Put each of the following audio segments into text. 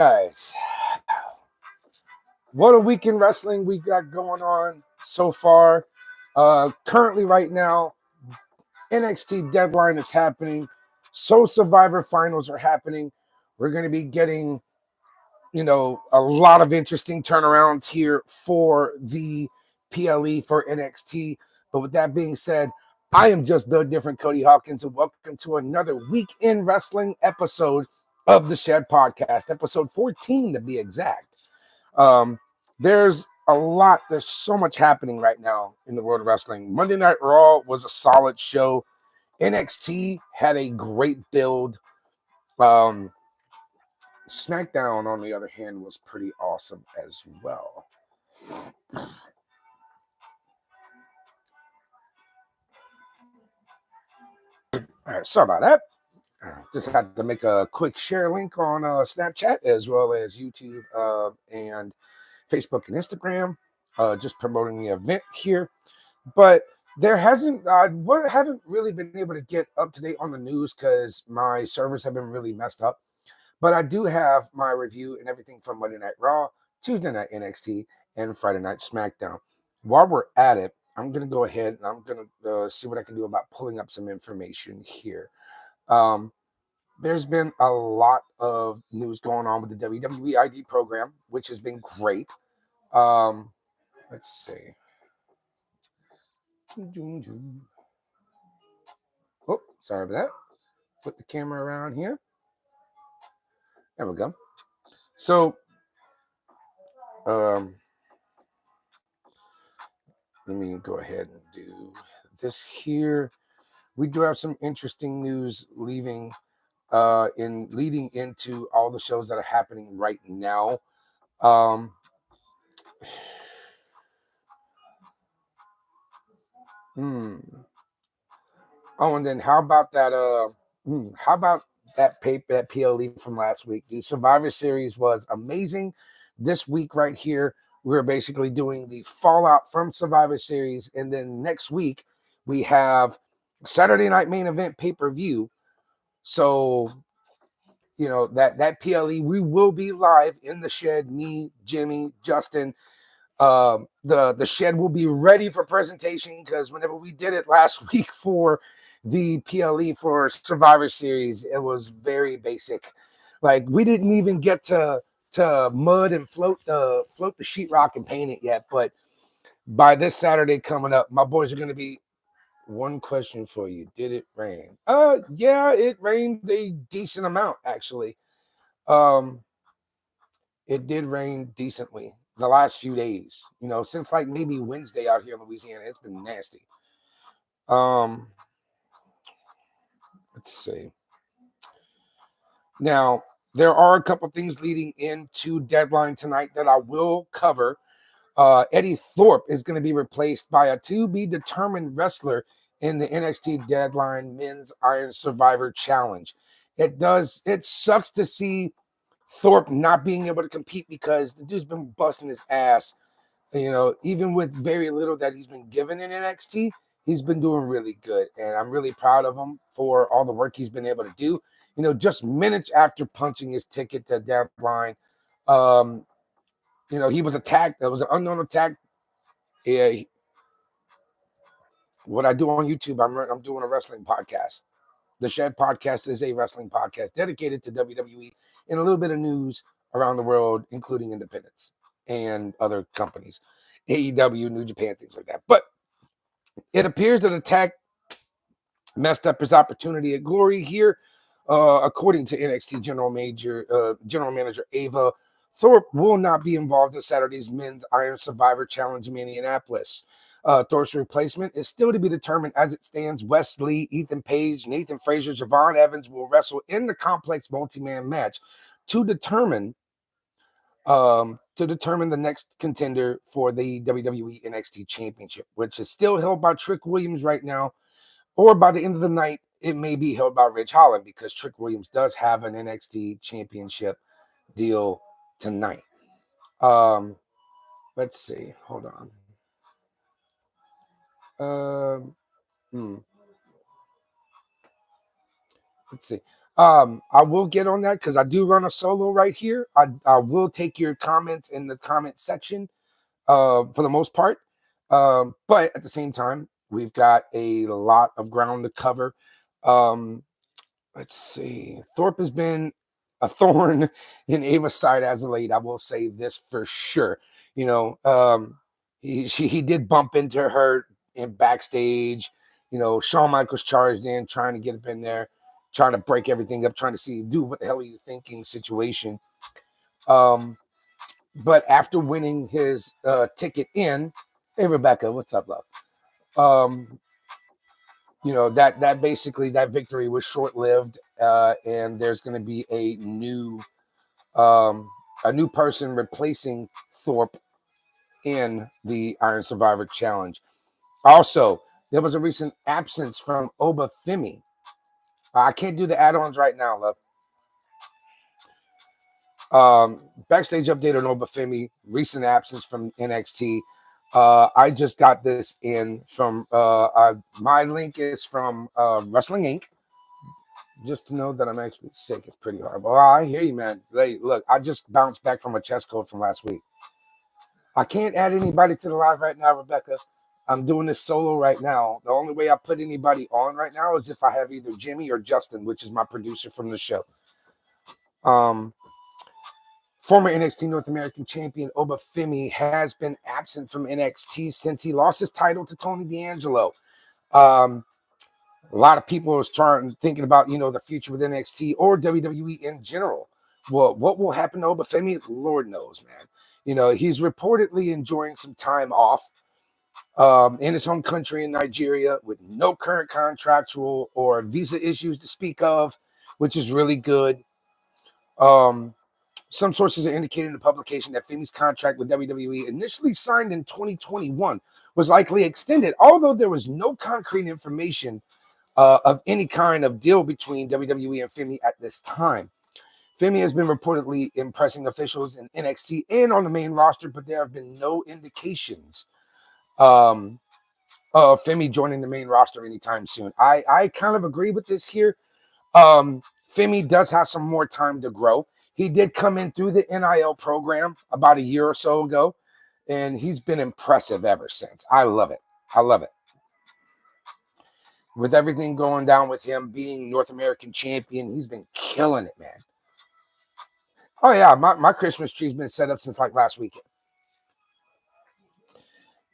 Guys, what a week in wrestling we got going on so far. Currently, right now, NXT deadline is happening. So Survivor finals are happening. We're going to be getting, a lot of interesting turnarounds here for the PLE for NXT. But with that being said, I am just Bill Different, Cody Hawkinz, and welcome to another week in wrestling episode of the Shed Podcast, episode 14 to be exact. There's there's so much happening right now in the world of wrestling. Monday Night Raw was a solid show. NXT had a great build. SmackDown, on the other hand, was pretty awesome as well. All right, sorry about that. Just had to make a quick share link on Snapchat as well as YouTube and Facebook and Instagram. Just promoting the event here, but there hasn't. Haven't really been able to get up to date on the news because my servers have been really messed up. But I do have my review and everything from Monday Night Raw, Tuesday Night NXT, and Friday Night SmackDown. While we're at it, I'm going to go ahead and I'm going to see what I can do about pulling up some information here. There's been a lot of news going on with the WWE ID program, which has been great. Let's see. Oh, sorry about that. Flip the camera around here. There we go. So, let me go ahead and do this here. We do have some interesting news leading into all the shows that are happening right now. Oh, and then how about that? How about that PLE from last week? The Survivor Series was amazing. This week, right here, we're basically doing the fallout from Survivor Series, and then next week we have Saturday Night Main Event pay-per-view. So that PLE, we will be live in the shed. Me, Jimmy, Justin. The shed will be ready for presentation because whenever we did it last week for the PLE for Survivor Series, it was very basic. Like we didn't even get to mud and float the sheetrock and paint it yet. But by this Saturday coming up, my boys are going to be. One question for you: did it rain? Yeah, it rained a decent amount actually. It did rain decently the last few days. Since like maybe Wednesday out here in Louisiana, it's been nasty. Let's see. Now, there are a couple things leading into deadline tonight that I will cover. Eddie Thorpe is going to be replaced by a to-be-determined wrestler in the NXT Deadline Men's Iron Survivor Challenge. It sucks to see Thorpe not being able to compete because the dude's been busting his ass. Even with very little that he's been given in NXT, he's been doing really good. And I'm really proud of him for all the work he's been able to do. Just minutes after punching his ticket to Deadline, he was attacked. That was an unknown attack. Yeah. What I do on YouTube, I'm doing a wrestling podcast. The Shed Podcast is a wrestling podcast dedicated to WWE and a little bit of news around the world, including independents and other companies, AEW, New Japan, things like that. But it appears that Attack messed up his opportunity at Glory here, according to NXT General Manager Ava. Thorpe will not be involved in Saturday's Men's Iron Survivor Challenge in Minneapolis. Thorpe's replacement is still to be determined as it stands. Wes Lee, Ethan Page, Nathan Frazier, Javon Evans will wrestle in the complex multi-man match to determine the next contender for the WWE NXT Championship, which is still held by Trick Williams right now, or by the end of the night, it may be held by Ridge Holland because Trick Williams does have an NXT Championship deal tonight. Let's see. Hold on. Let's see. I will get on that because I do run a solo right here. I will take your comments in the comment section for the most part. But at the same time, we've got a lot of ground to cover. Let's see. Thorpe has been a thorn in Ava's side as of late. I will say this for sure. You know, he did bump into her in backstage. You know, Shawn Michaels charged in, trying to get up in there, trying to break everything up, trying to see, dude, what the hell are you thinking? Situation. But after winning his ticket in, hey Rebecca, what's up, love? You know, that basically that victory was short lived, and there's going to be a new person replacing Thorpe in the Iron Survivor Challenge. Also, there was a recent absence from Oba Femi. I can't do the add-ons right now, love. Backstage update on Oba Femi, recent absence from NXT. I just got this in from my link is from Wrestling Inc. Just to know that I'm actually sick is pretty hard. Well, I hear you, man. Hey, look, I just bounced back from a chest cold from last week. I can't add anybody to the live right now, Rebecca. I'm doing this solo right now. The only way I put anybody on right now is if I have either Jimmy or Justin, which is my producer from the show. Former NXT North American champion Oba Femi has been absent from NXT since he lost his title to Tony D'Angelo. A lot of people are thinking about, you know, the future with NXT or WWE in general. Well, what will happen to Oba Femi? Lord knows, man. You know, he's reportedly enjoying some time off in his home country in Nigeria with no current contractual or visa issues to speak of, which is really good. Some sources are indicating in the publication that Femi's contract with WWE, initially signed in 2021, was likely extended, although there was no concrete information of any kind of deal between WWE and Femi at this time. Femi has been reportedly impressing officials in NXT and on the main roster, but there have been no indications of Femi joining the main roster anytime soon. I kind of agree with this here. Femi does have some more time to grow. He did come in through the NIL program about a year or so ago, and he's been impressive ever since. I love it. I love it. With everything going down with him being North American champion, he's been killing it, man. Oh, yeah, my Christmas tree's been set up since like last weekend.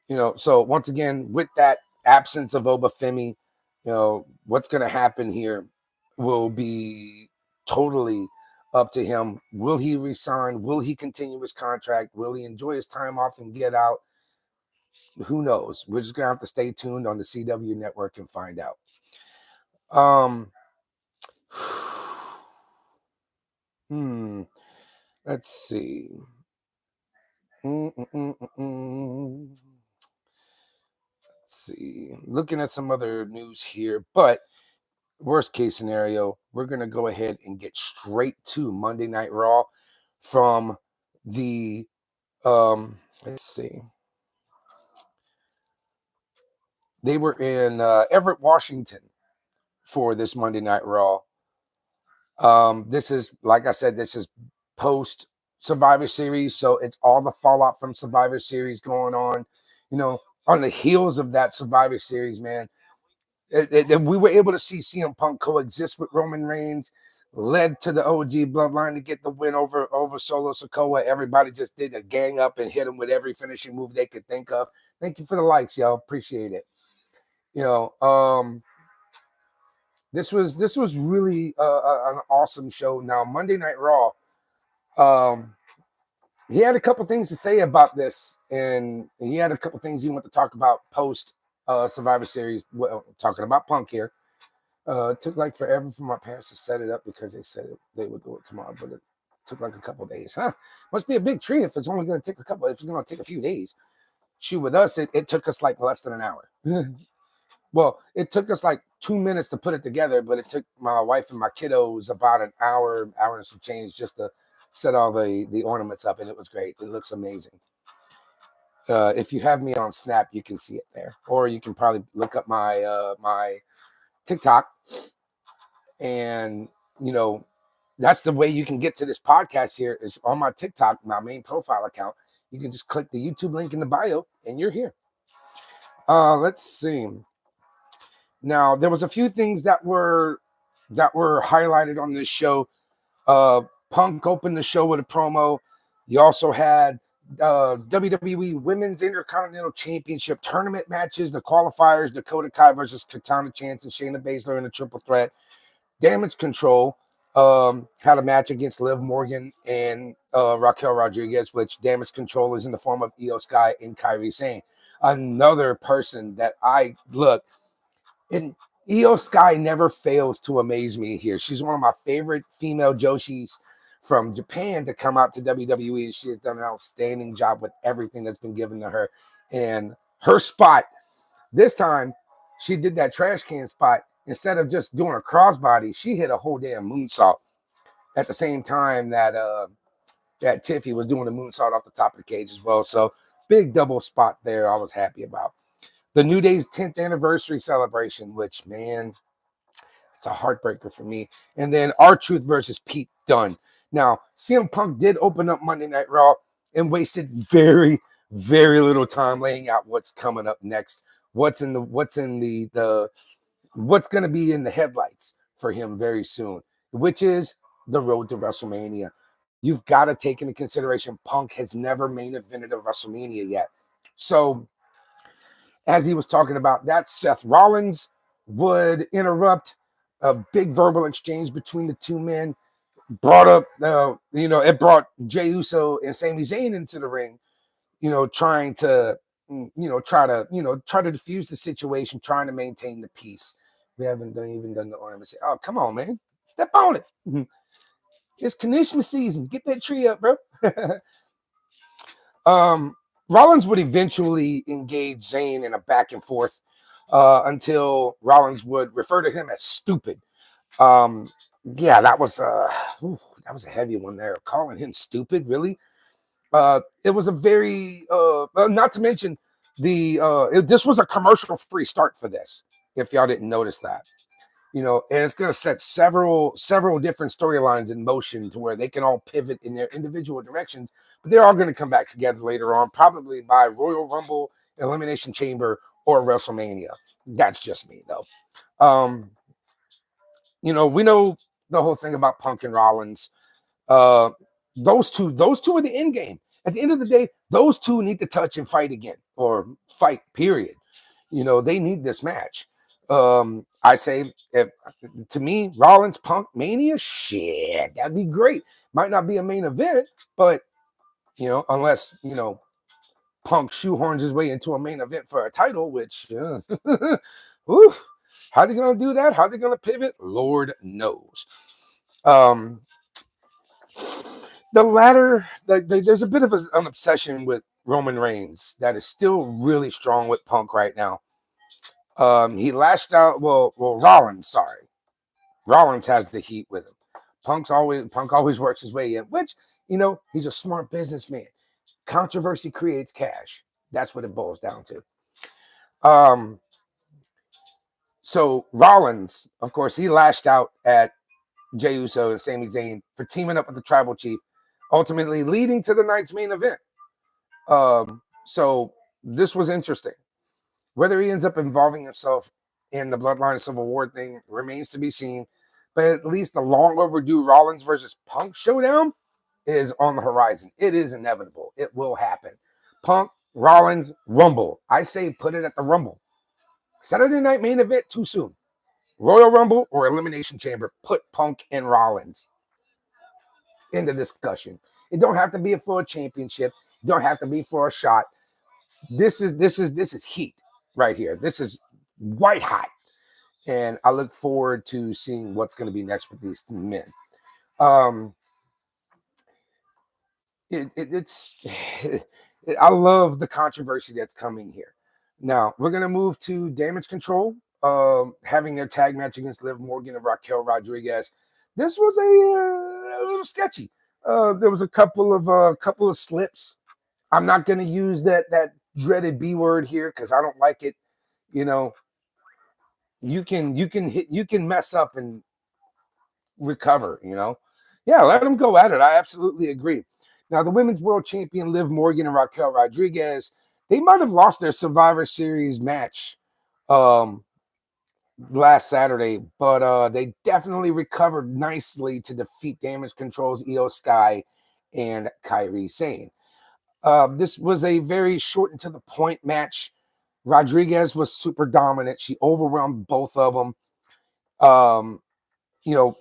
You know, so once again, with that absence of Oba Femi, you know, what's going to happen here will be totally up to him. Will he resign? Will he continue his contract? Will he enjoy his time off and get out? Who knows? We're just going to have to stay tuned on the CW network and find out. Let's see. Let's see. Looking at some other news here, but worst case scenario, we're going to go ahead and get straight to Monday Night Raw from the let's see. They were in Everett, Washington for this Monday Night Raw. This is, like I said, this is post Survivor Series, so it's all the fallout from Survivor Series going on. You know, on the heels of that Survivor Series, man, we were able to see CM Punk coexist with Roman Reigns, led to the OG bloodline to get the win over Solo Sikoa. Everybody just did a gang up and hit him with every finishing move they could think of. Thank you for the likes, y'all. Appreciate it. You know, this was really an awesome show. Now, Monday Night Raw, he had a couple things to say about this, and he had a couple things he wanted to talk about post Survivor Series. Well, talking about Punk here. It took like forever for my parents to set it up because they said they would do it tomorrow, but it took like a couple of days. Huh? Must be a big tree if it's only going to take if it's going to take a few days. Shoot, with us, it took us like less than an hour. Well, it took us like 2 minutes to put it together, but it took my wife and my kiddos about an hour and some change just to set all the ornaments up, and it was great. It looks amazing. If you have me on Snap, you can see it there, or you can probably look up my my TikTok, and you know, that's the way you can get to this podcast here is on my TikTok, my main profile account. You can just click the YouTube link in the bio and you're here. Let's see. Now, there was a few things that were highlighted on this show. Punk opened the show with a promo. You also had WWE Women's Intercontinental Championship tournament matches, the qualifiers, Dakota Kai versus Katana Chance and Shayna Baszler in a triple threat. Damage Control had a match against Liv Morgan and Raquel Rodriguez, which Damage Control is in the form of Io Sky and Kairi Sane. Another person that I look, and Io Sky never fails to amaze me here. She's one of my favorite female Joshis from Japan to come out to WWE. She has done an outstanding job with everything that's been given to her. And her spot, this time, she did that trash can spot. Instead of just doing a crossbody, she hit a whole damn moonsault at the same time that that Tiffy was doing a moonsault off the top of the cage as well. So big double spot there I was happy about. The New Day's 10th anniversary celebration, which, man, it's a heartbreaker for me. And then R-Truth versus Pete Dunne. Now, CM Punk did open up Monday Night Raw and wasted very, very little time laying out what's coming up next. What's going to be in the headlights for him very soon, which is the road to WrestleMania. You've got to take into consideration Punk has never main evented a WrestleMania yet. So, as he was talking about that, Seth Rollins would interrupt a big verbal exchange between the two men. Brought up, it brought Jey Uso and Sami Zayn into the ring, trying to diffuse the situation, trying to maintain the peace. We haven't even done the ornament. Oh, come on, man. Step on it. It's Kanishma season. Get that tree up, bro. Rollins would eventually engage Zayn in a back and forth until Rollins would refer to him as stupid. That was a heavy one there. Calling him stupid, really? It was a very not to mention this was a commercial-free start for this. If y'all didn't notice that, and it's going to set several different storylines in motion to where they can all pivot in their individual directions, but they're all going to come back together later on, probably by Royal Rumble, Elimination Chamber, or WrestleMania. That's just me, though. We know the whole thing about Punk and Rollins. Those two are the end game. At the end of the day, those two need to touch and fight again, or fight, period. They need this match. I say, to me, Rollins Punk Mania, shit, that'd be great. Might not be a main event, but unless Punk shoehorns his way into a main event for a title, which oof, how they gonna do that? How they gonna pivot? Lord knows. The latter, there's a bit of an obsession with Roman Reigns that is still really strong with Punk right now. He lashed out. Well, Rollins. Sorry, Rollins has the heat with him. Punk always works his way in, which he's a smart businessman. Controversy creates cash. That's what it boils down to. So Rollins, of course, he lashed out at Jey Uso and Sami Zayn for teaming up with the Tribal Chief, ultimately leading to the night's main event. So this was interesting. Whether he ends up involving himself in the Bloodline Civil War thing remains to be seen, but at least the long overdue Rollins versus Punk showdown is on the horizon. It is inevitable. It will happen. Punk, Rollins, Rumble. I say put it at the Rumble. Saturday night main event too soon. Royal Rumble or Elimination Chamber. Put Punk and Rollins in the discussion. It don't have to be for a championship. It don't have to be for a shot. This is heat right here. This is white hot. And I look forward to seeing what's going to be next with these men. I love the controversy that's coming here. Now, we're going to move to Damage Control, having their tag match against Liv Morgan and Raquel Rodriguez. This was a little sketchy. There was a couple of slips. I'm not going to use that dreaded B word here because I don't like it. You can mess up and recover, Yeah, let them go at it. I absolutely agree. Now, the women's world champion Liv Morgan and Raquel Rodriguez, they might have lost their Survivor Series match um, last Saturday, but they definitely recovered nicely to defeat Damage Control's Io Sky and Kairi Sane. This was a very short and to the point match. Rodriguez was super dominant. She overwhelmed both of them.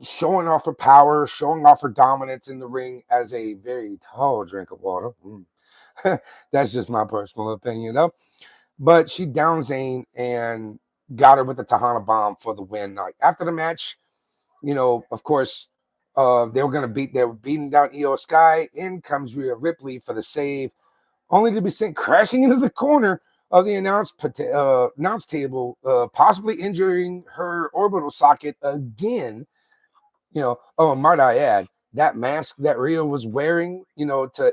Showing off her power, showing off her dominance in the ring as a very tall drink of water. That's just my personal opinion, though. But she downed Zane and got her with the Tahana Bomb for the win. Like, after the match, of course, they were beating down Io Sky. In comes Rhea Ripley for the save, only to be sent crashing into the corner of the announce table, possibly injuring her orbital socket again. Might I add, that mask that Rhea was wearing, to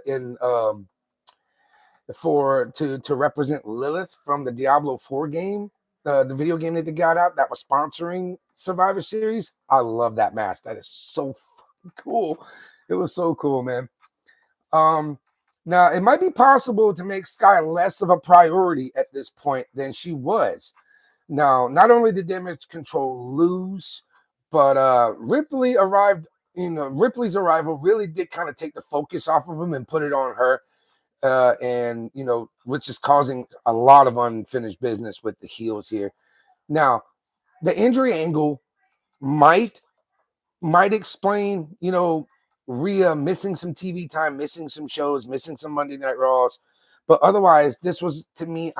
represent Lilith from the Diablo 4 game, the video game that they got out that was sponsoring Survivor Series. I love that mask. That is so fucking cool. It was so cool, man. Now, it might be possible to make Sky less of a priority at this point than she was. Now, not only did Damage Control lose, but Ripley's arrival really did kind of take the focus off of him and put it on her. Which is causing a lot of unfinished business with the heels here. Now, the injury angle might explain, Rhea missing some TV time, missing some shows, missing some Monday Night Raws. But otherwise, this was, to me,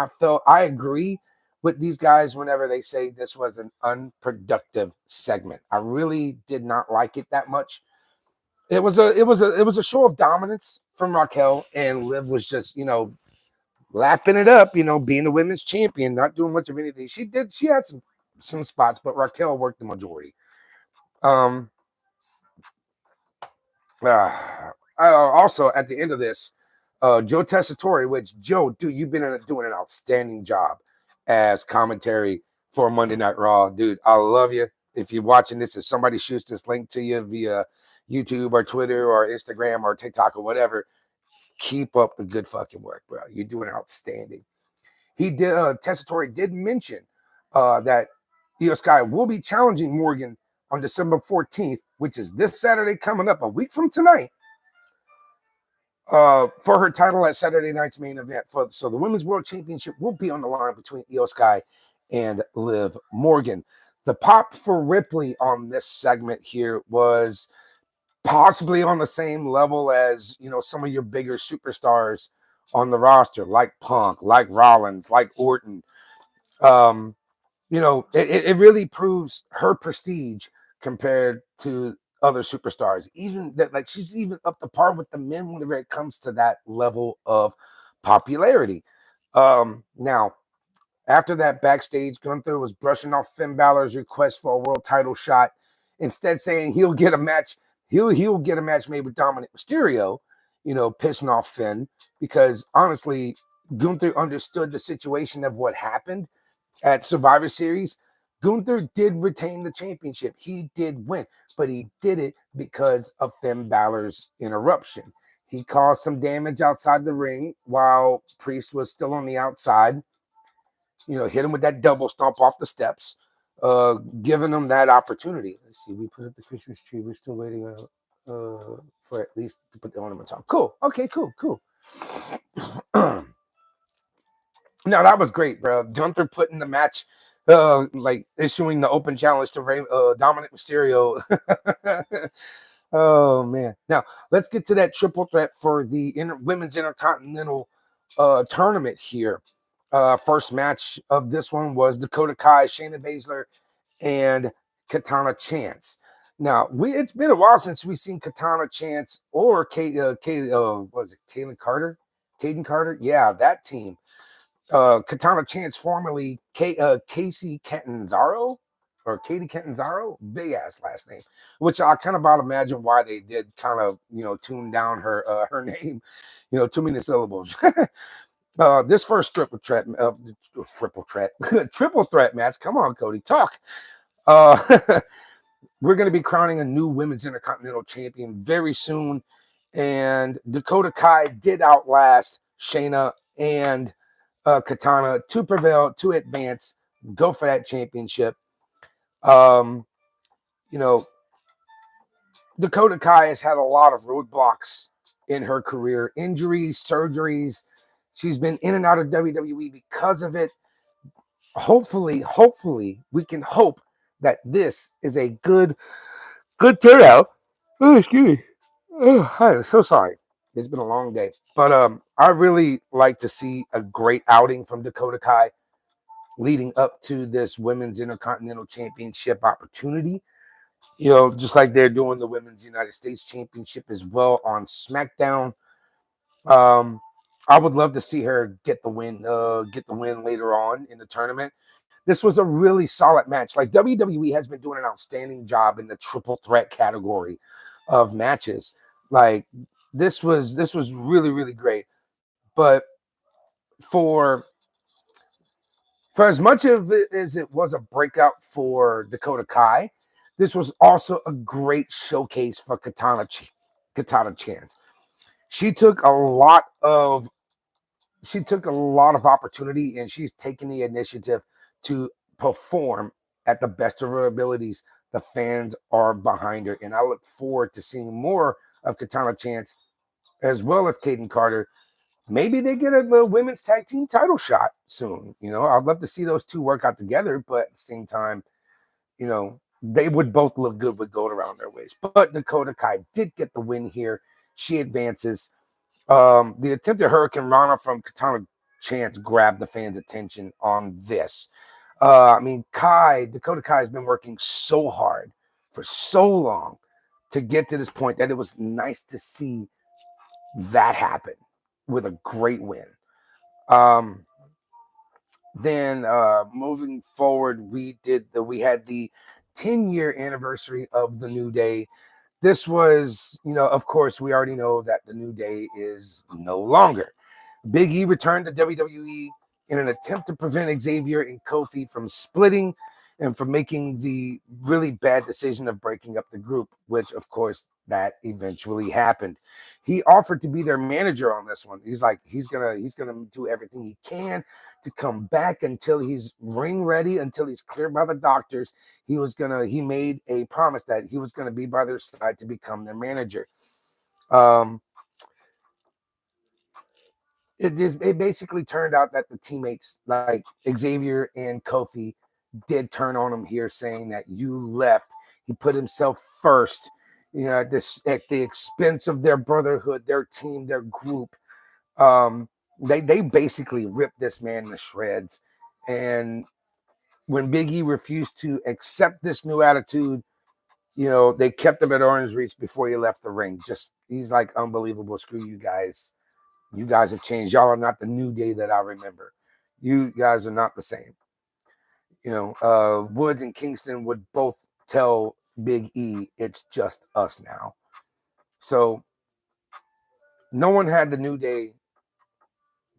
I agree with these guys whenever they say this was an unproductive segment. I really did not like it that much. It was a show of dominance from Raquel, and Liv was just, lapping it up, being the women's champion, not doing much of anything. She had some spots, but Raquel worked the majority. Also, at the end of this, Joe Tessitore, which, Joe, dude, you've been doing an outstanding job as commentary for Monday Night Raw. Dude, I love you. If you're watching this, if somebody shoots this link to you via YouTube or Twitter or Instagram or TikTok or whatever, keep up the good fucking work, bro. You're doing outstanding. Tessitore did mention that Io Sky will be challenging Morgan on December 14th, which is this Saturday coming up, a week from tonight, for her title at Saturday night's main event. So the Women's World Championship will be on the line between Io Sky and Liv Morgan. The pop for Ripley on this segment here was possibly on the same level as, some of your bigger superstars on the roster, like Punk, like Rollins, like Orton. It really proves her prestige compared to other superstars. Even that, like, she's even up to par with the men whenever it comes to that level of popularity. Now, after that, backstage, Gunther was brushing off Finn Balor's request for a world title shot, instead saying he'll get a match. He'll get a match made with Dominic Mysterio, pissing off Finn, because honestly, Gunther understood the situation of what happened at Survivor Series. Gunther did retain the championship. He did win, but he did it because of Finn Balor's interruption. He caused some damage outside the ring while Priest was still on the outside. Hit him with that double stomp off the steps, giving him that opportunity. Let's see, we put up the Christmas tree. We're still waiting for at least to put the ornaments on. Cool. Okay, cool. No, that was great, bro. Gunther putting the match, like issuing the open challenge to Dominic Mysterio. Oh, man. Now, let's get to that triple threat for the Women's Intercontinental tournament here. First match of this one was Dakota Kai, Shayna Baszler, and Katana Chance. Now, it's been a while since we've seen Katana Chance or Kaden Carter? Caden Carter? Yeah, that team. Katana Chance, formerly Casey Catanzaro, or Katie Catanzaro, big ass last name, which I kind of about imagine why they did kind of, tune down her name, too many syllables. This first triple threat match. Come on, Cody, talk. we're going to be crowning a new women's intercontinental champion very soon. And Dakota Kai did outlast Shayna and Katana to prevail, to advance, go for that championship. You know, Dakota Kai has had a lot of roadblocks in her career, injuries, surgeries. She's been in and out of WWE because of it. Hopefully, we can hope that this is a good turnout. Oh, excuse me. Oh, I'm so sorry. It's been a long day. But I really like to see a great outing from Dakota Kai leading up to this women's intercontinental championship opportunity. You know, just like they're doing the women's United States championship as well on SmackDown. Um, I would love to see her get the win later on in the tournament. This was a really solid match. Like WWE has been doing an outstanding job in the triple threat category of matches. Like this was really great. But for as much of it as it was a breakout for Dakota Kai, this was also a great showcase for Katana Chance. She took a lot of opportunity, and she's taken the initiative to perform at the best of her abilities. The fans are behind her, and I look forward to seeing more of Katana Chance as well as Kaden Carter. Maybe they get a women's tag team title shot soon. You know, I'd love to see those two work out together, but at the same time, you know, they would both look good with gold around their waist. But Dakota Kai did get the win here. She advances. The attempted Hurricane Rana from Katana Chance grabbed the fans' attention on this. I mean, Dakota Kai has been working so hard for so long to get to this point that it was nice to see that happen with a great win. Um, then moving forward, we had the 10-year anniversary of the New Day. This was, you know, of course, we already know that the New Day is no longer. Big E returned to WWE in an attempt to prevent Xavier and Kofi from splitting and from making the really bad decision of breaking up the group, which, of course, that eventually happened. He offered to be their manager on this one. He's like, he's gonna do everything he can to come back until he's ring ready, until he's cleared by the doctors. He made a promise that he was gonna be by their side to become their manager. It basically turned out that the teammates like Xavier and Kofi did turn on him here, saying that you left. He put himself first, you know, at the expense of their brotherhood, their team, their group. Um, they basically ripped this man to shreds. And when Big E refused to accept this new attitude, you know, they kept him at Orange Reach before he left the ring. Just he's like, unbelievable. Screw you guys. You guys have changed. Y'all are not the New Day that I remember. You guys are not the same. You know, Woods and Kingston would both tell Big E, it's just us now. So no one had the New Day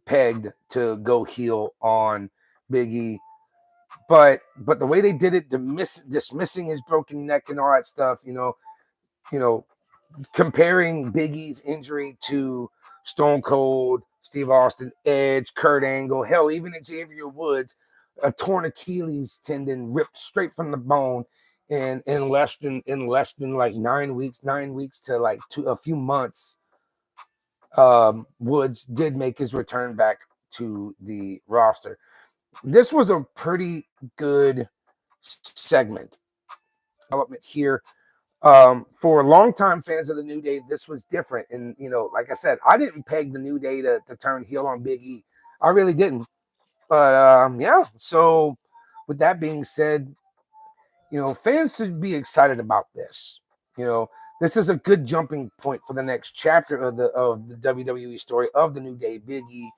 pegged to go heel on Big E. But the way they did it, dismissing his broken neck and all that stuff, you know, comparing Big E's injury to Stone Cold, Steve Austin, Edge, Kurt Angle, hell, even Xavier Woods, a torn Achilles tendon ripped straight from the bone, and in less than like 9 weeks to like a few months, Woods did make his return back to the roster. This was a pretty good segment development here. For longtime fans of the New Day, this was different. And, you know, like I said, I didn't peg the New Day to turn heel on Big E. I really didn't. But, yeah, so with that being said, you know, fans should be excited about this. You know, this is a good jumping point for the next chapter of the WWE story of the New Day, Big E,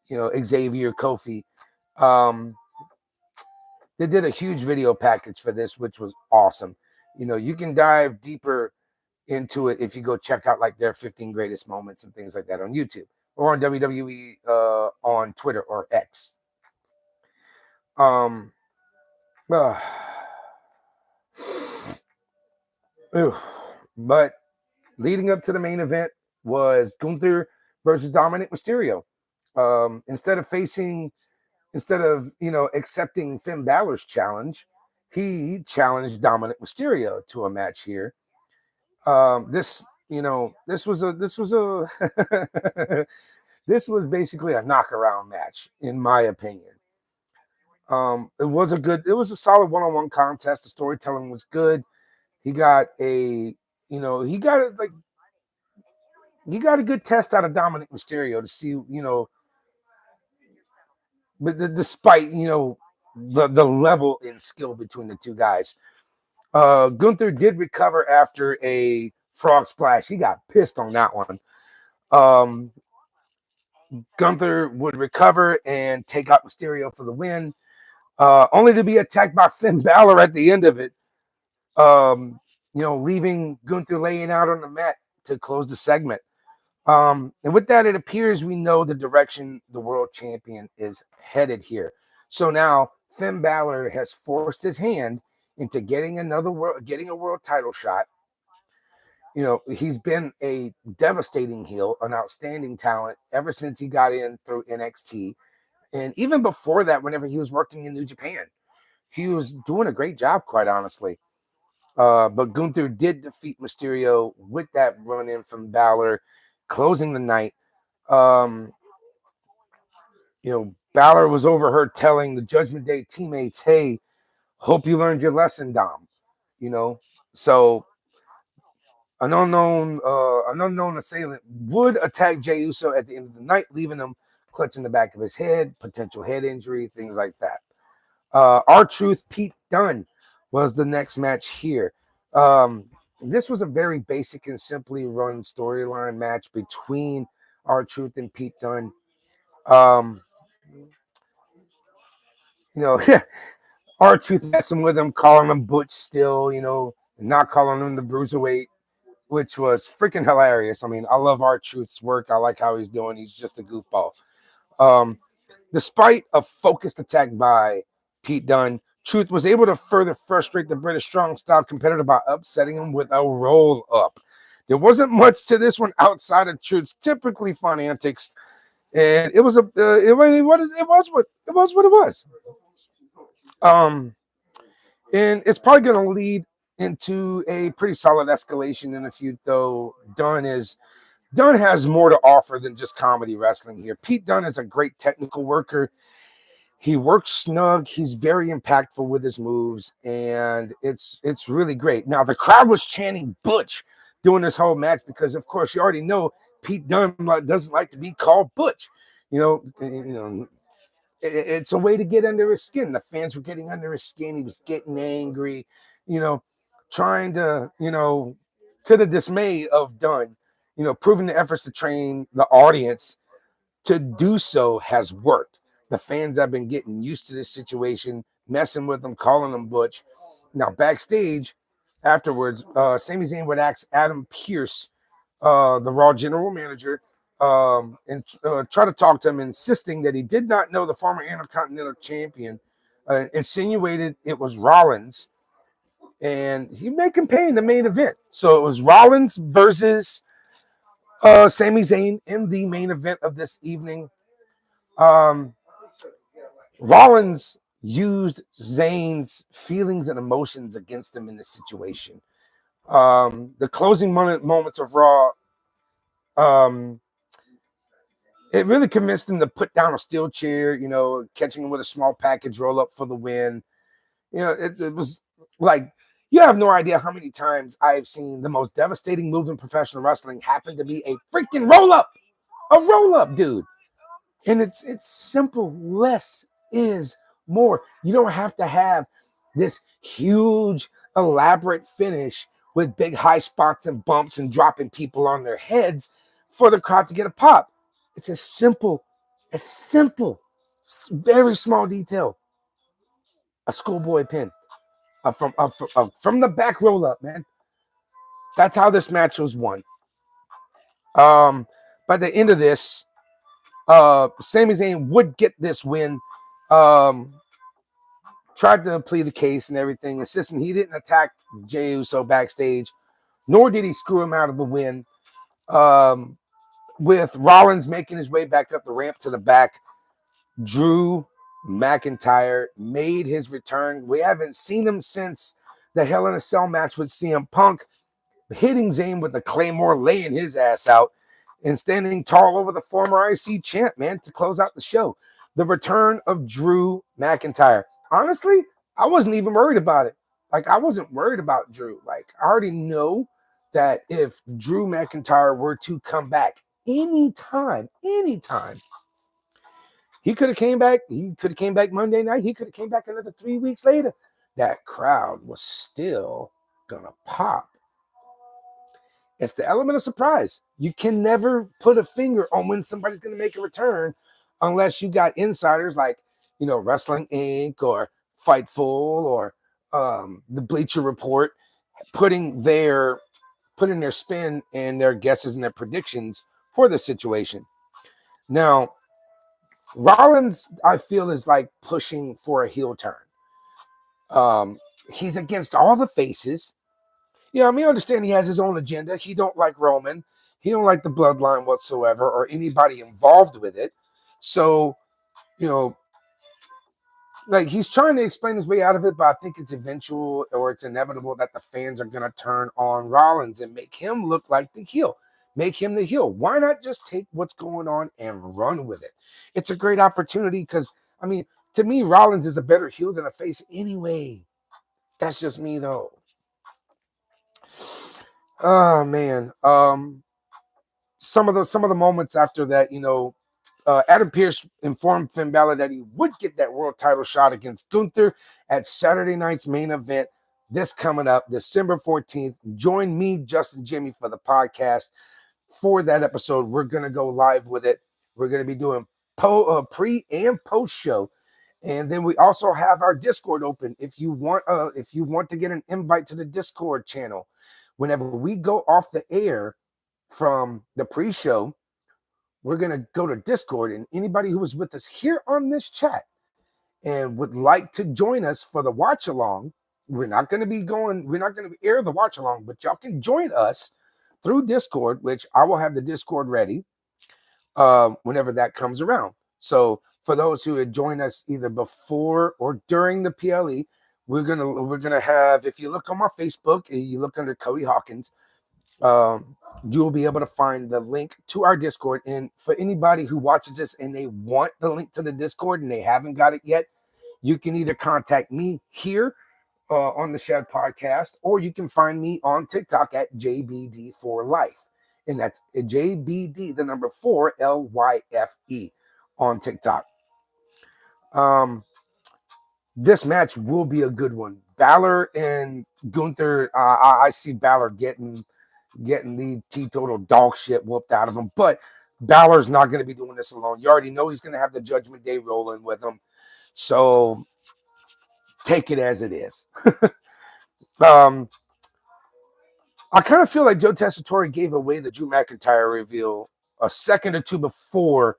you know, Xavier, Kofi. They did a huge video package for this, which was awesome. You know, you can dive deeper into it if you go check out like their 15 greatest moments and things like that on YouTube or on WWE on Twitter or X. Um, uh, Ugh. But leading up to the main event was Gunther versus Dominic Mysterio. Instead of accepting Finn Balor's challenge, he challenged Dominic Mysterio to a match here. This was a this was basically a knockaround match, in my opinion. It was a solid one-on-one contest. The storytelling was good. He got a, he got a, like he got a good test out of Dominic Mysterio to see, but despite the level in skill between the two guys. Gunther did recover after a frog splash. He got pissed on that one. Um, Gunther would recover and take out Mysterio for the win, only to be attacked by Finn Balor at the end of it. Leaving Gunther laying out on the mat to close the segment. And with that, it appears we know the direction the world champion is headed here. So now Finn Balor has forced his hand into getting a world title shot. He's been a devastating heel, an outstanding talent ever since he got in through NXT. And even before that, whenever he was working in New Japan, he was doing a great job, quite honestly. But Gunther did defeat Mysterio with that run in from Balor, closing the night. Balor was overheard telling the Judgment Day teammates, "Hey, hope you learned your lesson, Dom." So an unknown assailant would attack Jey Uso at the end of the night, leaving him clutching the back of his head, potential head injury, things like that. R-Truth Pete Dunne was the next match here. This was a very basic and simply run storyline match between R-Truth and Pete Dunne. R-Truth messing with him, calling him Butch still, not calling him the Bruiserweight, which was freaking hilarious. I mean, I love R-Truth's work. I like how he's doing. He's just a goofball. Despite a focused attack by Pete Dunne, Truth was able to further frustrate the British strong style competitor by upsetting him with a roll up. There wasn't much to this one outside of Truth's typically fun antics, and it was what it was. And it's probably going to lead into a pretty solid escalation in a feud, though. Dunne has more to offer than just comedy wrestling here. Pete Dunne is a great technical worker. He works snug. He's very impactful with his moves, and it's really great. Now, the crowd was chanting Butch during this whole match because, of course, you already know Pete Dunne doesn't like to be called Butch. It's a way to get under his skin. The fans were getting under his skin. He was getting angry, trying to, to the dismay of Dunne, proving the efforts to train the audience to do so has worked. The fans have been getting used to this situation, messing with them, calling them Butch. Now, backstage, afterwards, Sami Zayn would ask Adam Pearce, the Raw general manager, and try to talk to him, insisting that he did not know the former Intercontinental Champion, insinuated it was Rollins, and he made campaign the main event. So it was Rollins versus Sami Zayn in the main event of this evening. Rollins used Zayn's feelings and emotions against him in this situation. The closing moments of Raw, it really convinced him to put down a steel chair, catching him with a small package roll up for the win. It was like, you have no idea how many times I've seen the most devastating move in professional wrestling happen to be a freaking a roll up, dude. And it's simple. Less is more. You don't have to have this huge, elaborate finish with big high spots and bumps and dropping people on their heads for the crowd to get a pop. It's a simple, very small detail. A schoolboy pin from the back roll up, man. That's how this match was won. By the end of this, Sami Zayn would get this win. Tried to plead the case and everything, insisting he didn't attack Jey Uso backstage nor did he screw him out of the win. With Rollins making his way back up the ramp to the back, Drew McIntyre made his return. We haven't seen him since the Hell in a Cell match with CM Punk, hitting Zayn with the Claymore, laying his ass out, and standing tall over the former IC champ, man, to close out the show. The return of Drew McIntyre. Honestly, I wasn't even worried about it. Like, I wasn't worried about Drew. Like, I already know that if Drew McIntyre were to come back anytime, he could have came back. He could have came back Monday night. He could have came back another 3 weeks later. That crowd was still gonna pop. It's the element of surprise. You can never put a finger on when somebody's gonna make a return unless you got insiders like, Wrestling Inc. or Fightful or the Bleacher Report putting their spin and their guesses and their predictions for the situation. Now, Rollins, I feel, is like pushing for a heel turn. He's against all the faces. I understand he has his own agenda. He don't like Roman. He don't like the bloodline whatsoever or anybody involved with it. So, like, he's trying to explain his way out of it, but I think it's eventual or it's inevitable that the fans are going to turn on Rollins and make him look like the heel. Make him the heel. Why not just take what's going on and run with it? It's a great opportunity because, to me, Rollins is a better heel than a face anyway. That's just me, though. Oh, man. Some of the moments after that, Adam Pearce informed Finn Balor that he would get that world title shot against Gunther at Saturday night's main event. This coming up December 14th. Join me, Justin Jimmy, for the podcast. For that episode, we're going to go live with it. We're going to be doing pre and post show. And then we also have our Discord open. If you want to get an invite to the Discord channel, whenever we go off the air from the pre-show, we're going to go to Discord, and anybody who was with us here on this chat and would like to join us for the watch along, we're not going to air the watch along, but y'all can join us through Discord, which I will have the Discord ready whenever that comes around. So for those who had joined us either before or during the PLE, we're gonna have, if you look on my Facebook, you look under Cody Hawkinz, you'll be able to find the link to our Discord. And for anybody who watches this and they want the link to the Discord and they haven't got it yet, you can either contact me here on the Shed Podcast, or you can find me on TikTok at JBD4Life. And that's JBD, the number 4, LYFE on TikTok. This match will be a good one. Balor and Gunther, I see Balor getting the teetotal dog shit whooped out of him, but Balor's not going to be doing this alone. You already know he's going to have the Judgment Day rolling with him. So take it as it is. I kind of feel like Joe Tessitore gave away the Drew McIntyre reveal a second or two before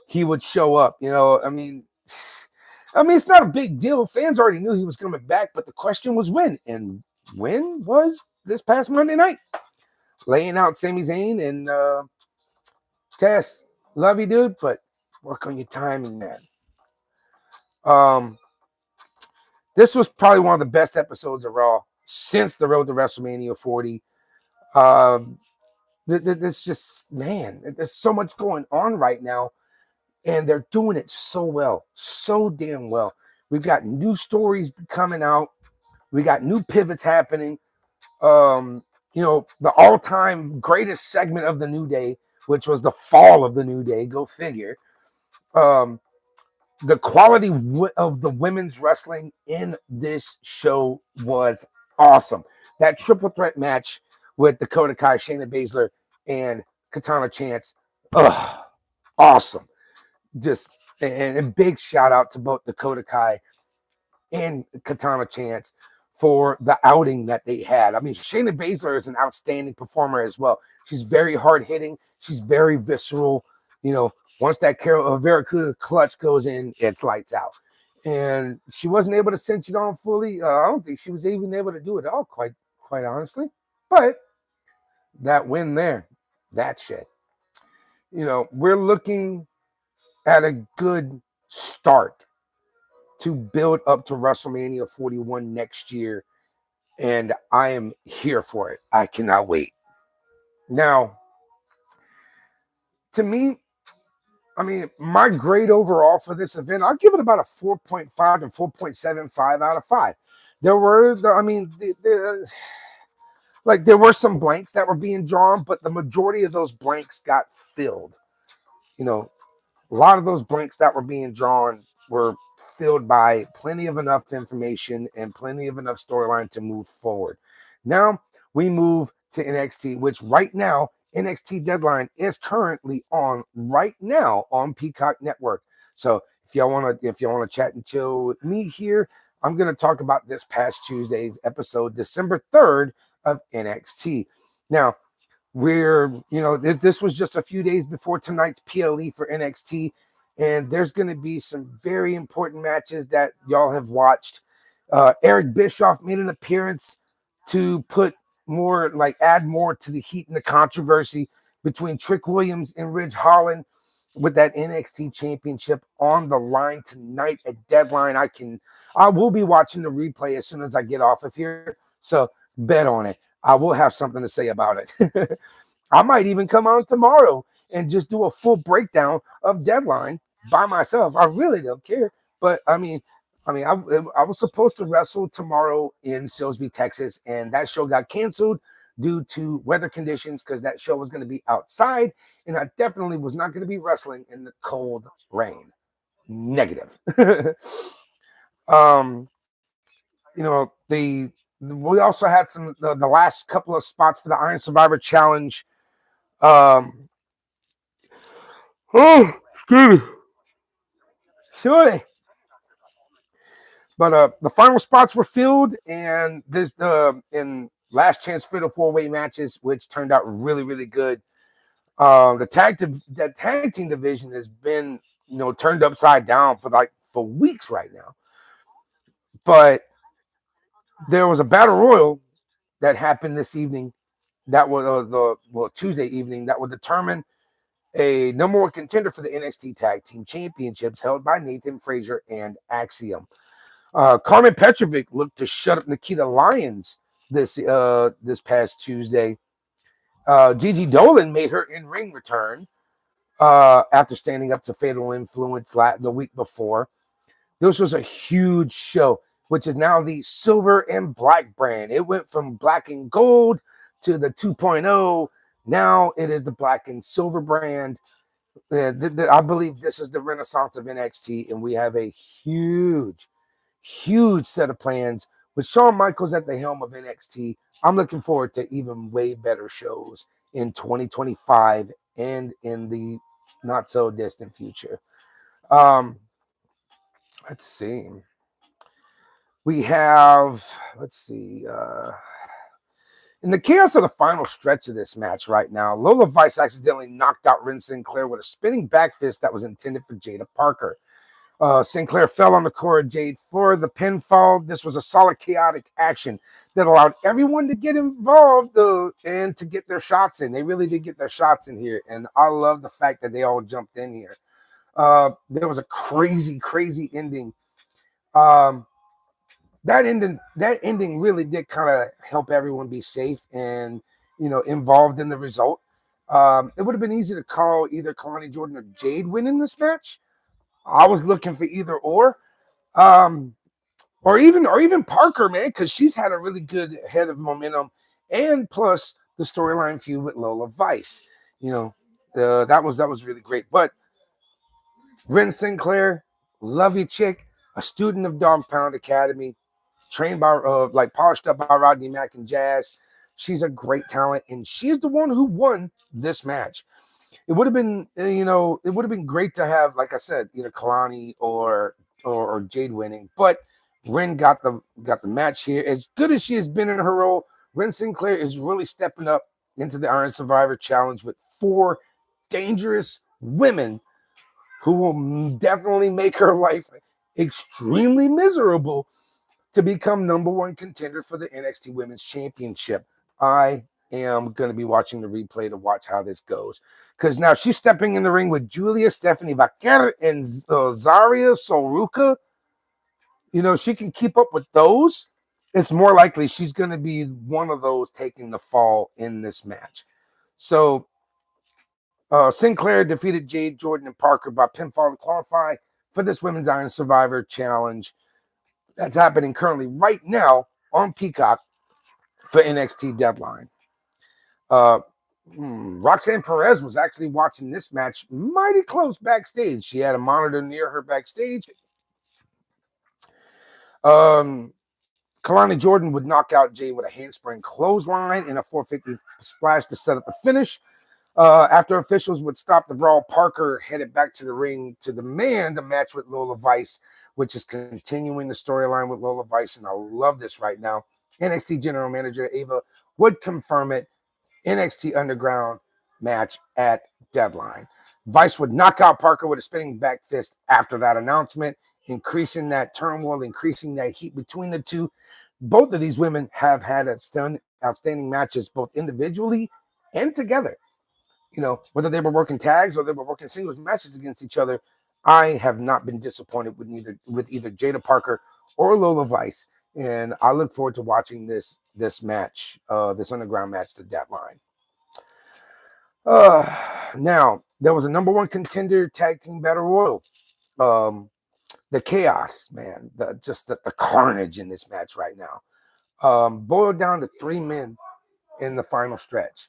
he would show up. It's not a big deal. Fans already knew he was coming back, but the question was when. And when was this past Monday night? Laying out Sami Zayn and Tess. Love you, dude, but work on your timing, man. This was probably one of the best episodes of Raw since the road to WrestleMania 40. This just, man, there's so much going on right now, and they're doing it so well, so damn well. We've got new stories coming out. We got new pivots happening. The all-time greatest segment of the New Day, which was the fall of the New Day, go figure. The quality of the women's wrestling in this show was awesome. That triple threat match with Dakota Kai, Shayna Baszler, and Katana Chance, awesome. Just and a big shout out to both Dakota Kai and Katana Chance for the outing that they had. Shayna Baszler is an outstanding performer as well. She's very hard hitting. She's very visceral. Once that Barracuda clutch goes in, it's lights out. And she wasn't able to cinch it on fully. I don't think she was even able to do it all, quite honestly. But that win there, that shit. We're looking at a good start to build up to WrestleMania 41 next year, and I am here for it. I cannot wait. Now, to me, my grade overall for this event, I'll give it about a 4.5 to 4.75 out of 5. There were, there were some blanks that were being drawn, but the majority of those blanks got filled. A lot of those blanks that were being drawn were filled by plenty of enough information and plenty of enough storyline to move forward. Now we move to NXT, which right now NXT Deadline is currently on right now on Peacock Network. So if y'all want to chat and chill with me here, I'm going to talk about this past Tuesday's episode, December 3rd of NXT. Now, this was just a few days before tonight's PLE for NXT, and there's going to be some very important matches that y'all have watched. Eric Bischoff made an appearance to add more to the heat and the controversy between Trick Williams and Ridge Holland with that NXT championship on the line tonight at Deadline. I will be watching the replay as soon as I get off of here, so bet on it. I will have something to say about it. I might even come on tomorrow and just do a full breakdown of Deadline by myself. I really don't care. But I was supposed to wrestle tomorrow in Silsbee, Texas, and that show got canceled due to weather conditions because that show was going to be outside, and I definitely was not going to be wrestling in the cold rain. Negative. We also had the last couple of spots for the Iron Survivor Challenge. Excuse me. Surely. But the final spots were filled, and in last chance fatal 4-way matches, which turned out really, really good. The tag team division has been turned upside down for weeks right now. But there was a battle royal that happened this evening, that was Tuesday evening, that would determine a number one contender for the NXT Tag Team Championships, held by Nathan Frazier and Axiom. Carmen Petrovic looked to shut up Nikita Lyons this past Tuesday. Gigi Dolan made her in-ring return after standing up to Fatal Influence the week before. This was a huge show, which is now the Silver and Black brand. It went from Black and Gold to the 2.0. Now it is the Black and Silver brand. I believe this is the renaissance of NXT, and we have a huge set of plans with Shawn Michaels at the helm of NXT. I'm looking forward to even way better shows in 2025 and in the not so distant future. Let's see. We have, in the chaos of the final stretch of this match right now, Lola Vice accidentally knocked out Ren Sinclair with a spinning back fist that was intended for Jada Parker. Sinclair fell on the core of Jade for the pinfall. This was a solid chaotic action that allowed everyone to get involved and to get their shots in. They really did get their shots in here, and I love the fact that they all jumped in here. There was a crazy ending. That ending really did kind of help everyone be safe and involved in the result. It would have been easy to call either Kalani Jordan or Jade winning this match. I was looking for either or even Parker, man, because she's had a really good head of momentum, and plus the storyline feud with Lola Vice. That was really great. But Ren Sinclair, lovely chick, a student of Dog Pound Academy, trained by polished up by Rodney Mack and Jazz. She's a great talent, and she's the one who won this match. It would have been, great to have, like I said, either Kalani or Jade winning, but Ren got the match here. As good as she has been in her role, Ren Sinclair is really stepping up into the Iron Survivor Challenge with 4 dangerous women who will definitely make her life extremely miserable to become number one contender for the NXT Women's Championship. I am going to be watching the replay to watch how this goes. Because now she's stepping in the ring with Julia, Stephanie Vaquer, and Zaria Soruka. You know, she can keep up with those. It's more likely she's going to be one of those taking the fall in this match. So Sinclair defeated Jade, Jordan, and Parker by pinfall to qualify for this Women's Iron Survivor Challenge. That's happening currently right now on Peacock for NXT Deadline. Roxanne Perez was actually watching this match mighty close backstage. She had a monitor near her backstage. Kalani Jordan would knock out Jay with a handspring clothesline and a 450 splash to set up the finish. After officials would stop the brawl, Parker headed back to the ring to demand a match with Lola Vice, which is continuing the storyline with Lola Vice, and I love this right now. NXT General Manager Ava would confirm it. NXT Underground match at Deadline. Vice would knock out Parker with a spinning back fist after that announcement, increasing that turmoil, increasing that heat between the two. Both of these women have had outstanding matches, both individually and together. You know, whether they were working tags or they were working singles matches against each other, I have not been disappointed with either Jada Parker or Lola Vice, and I look forward to watching this match, this underground match, the Deadline. Now there was a number one contender tag team battle royal. The chaos, man, the carnage in this match right now. Boiled down to 3 men in the final stretch.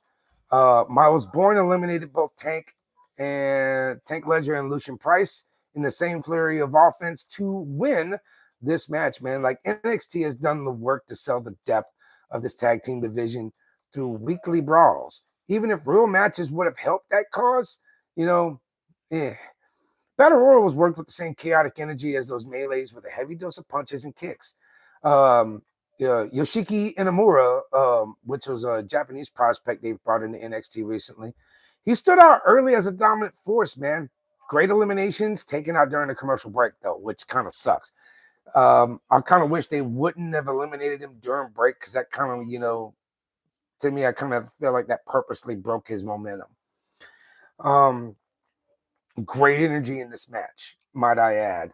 Miles Bourne eliminated both Tank Ledger and Lucian Price in the same flurry of offense to win this match, man. Like, NXT has done the work to sell the depth of this tag team division through weekly brawls. Even if real matches would have helped that cause, you know, Battle Royal was worked with the same chaotic energy as those melees with a heavy dose of punches and kicks. Yoshiki Inamura, which was a Japanese prospect they've brought into NXT recently, he stood out early as a dominant force, man. Great eliminations, taken out during the commercial break, though, which kind of sucks. I kind of wish they wouldn't have eliminated him during break, because that kind of, you know, to me, I kind of feel like that purposely broke his momentum. Great energy in this match, might I add.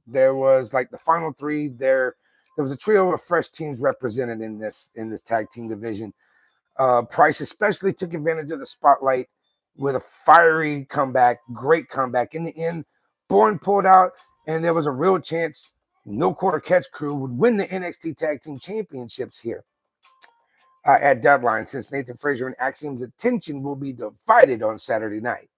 There was like the final 3 there. There was a trio of fresh teams represented in this tag team division. Price especially took advantage of the spotlight with a fiery comeback, great comeback. In the end, Bourne pulled out, and there was a real chance No Quarter Catch Crew would win the NXT Tag Team Championships here at Deadline, since Nathan Frazier and Axiom's attention will be divided on Saturday night.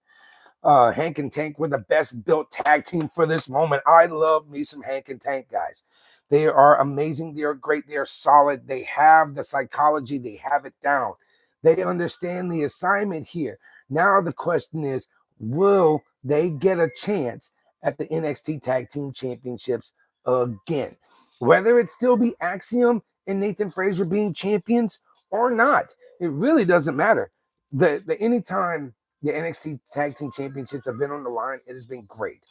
Hank and Tank were the best built tag team for this moment. I love me some Hank and Tank, guys. They are amazing. They are great. They are solid. They have the psychology. They have it down. They understand the assignment here. Now the question is, will they get a chance at the NXT Tag Team Championships again? Whether it still be Axiom and Nathan Frazier being champions or not, it really doesn't matter. The anytime the NXT Tag Team Championships have been on the line, it has been great.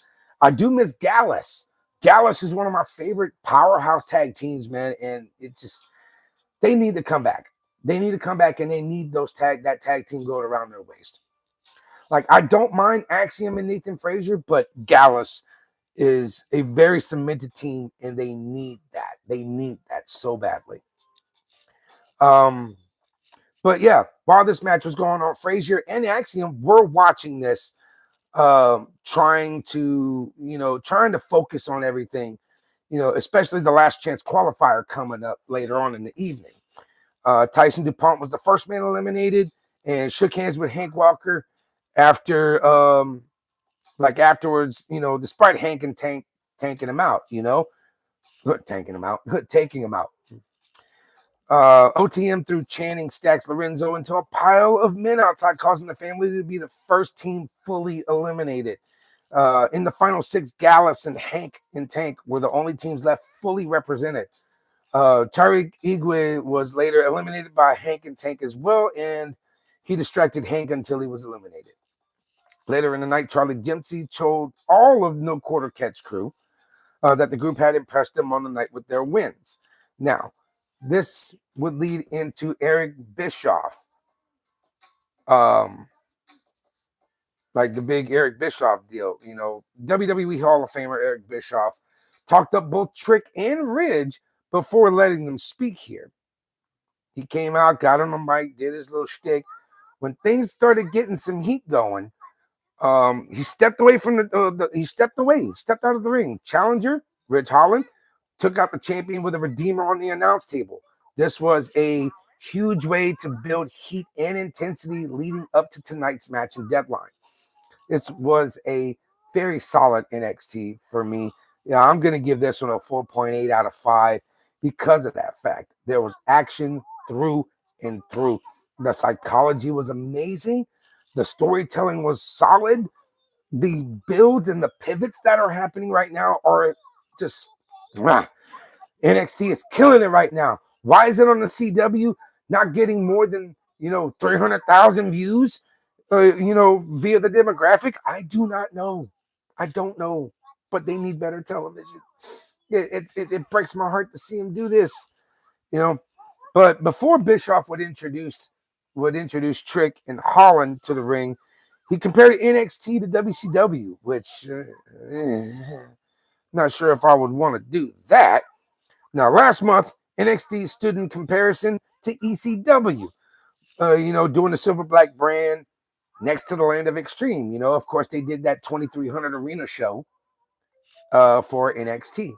I do miss Gallus. Gallus is one of my favorite powerhouse tag teams, man, and they need to come back. They need to come back, and they need that tag team going around their waist. Like, I don't mind Axiom and Nathan Frazier, but Gallus is a very cemented team, and they need that. They need that so badly. But yeah, while this match was going on, Frazier and Axiom were watching this, trying to focus on everything, especially the last chance qualifier coming up later on in the evening. Tyson DuPont was the first man eliminated and shook hands with Hank Walker after, afterwards, despite Hank and Tank taking him out. OTM threw Channing Stacks Lorenzo into a pile of men outside, causing the family to be the first team fully eliminated. In the final 6, Gallus and Hank and Tank were the only teams left fully represented. Tariq Igwe was later eliminated by Hank and Tank as well, and he distracted Hank until he was eliminated. Later in the night, Charlie Dempsey told all of No Quarter Catch Crew that the group had impressed them on the night with their wins. Now, this would lead into Eric Bischoff, um, like the big Eric Bischoff deal. WWE Hall of Famer Eric Bischoff talked up both Trick and Ridge before letting them speak here. He came out, got on the mic, did his little shtick. When things started getting some heat going, he stepped away from he stepped out of the ring. Challenger, Ridge Holland, took out the champion with a redeemer on the announce table. This was a huge way to build heat and intensity leading up to tonight's match and deadline. This was a very solid NXT for me. Yeah, I'm going to give this one a 4.8 out of 5 because of that fact. There was action through and through. The psychology was amazing. The storytelling was solid. The builds and the pivots that are happening right now are just NXT is killing it right now. Why is it on the CW not getting more than 300,000 views? Via the demographic? I do not know. I don't know, but they need better television. It breaks my heart to see him do this, But before Bischoff would introduce Trick and Holland to the ring, he compared NXT to WCW, which not sure if I would want to do that. Now, last month, NXT stood in comparison to ECW, doing the Silver Black brand next to the Land of Extreme. Of course, they did that 2,300 arena show for NXT.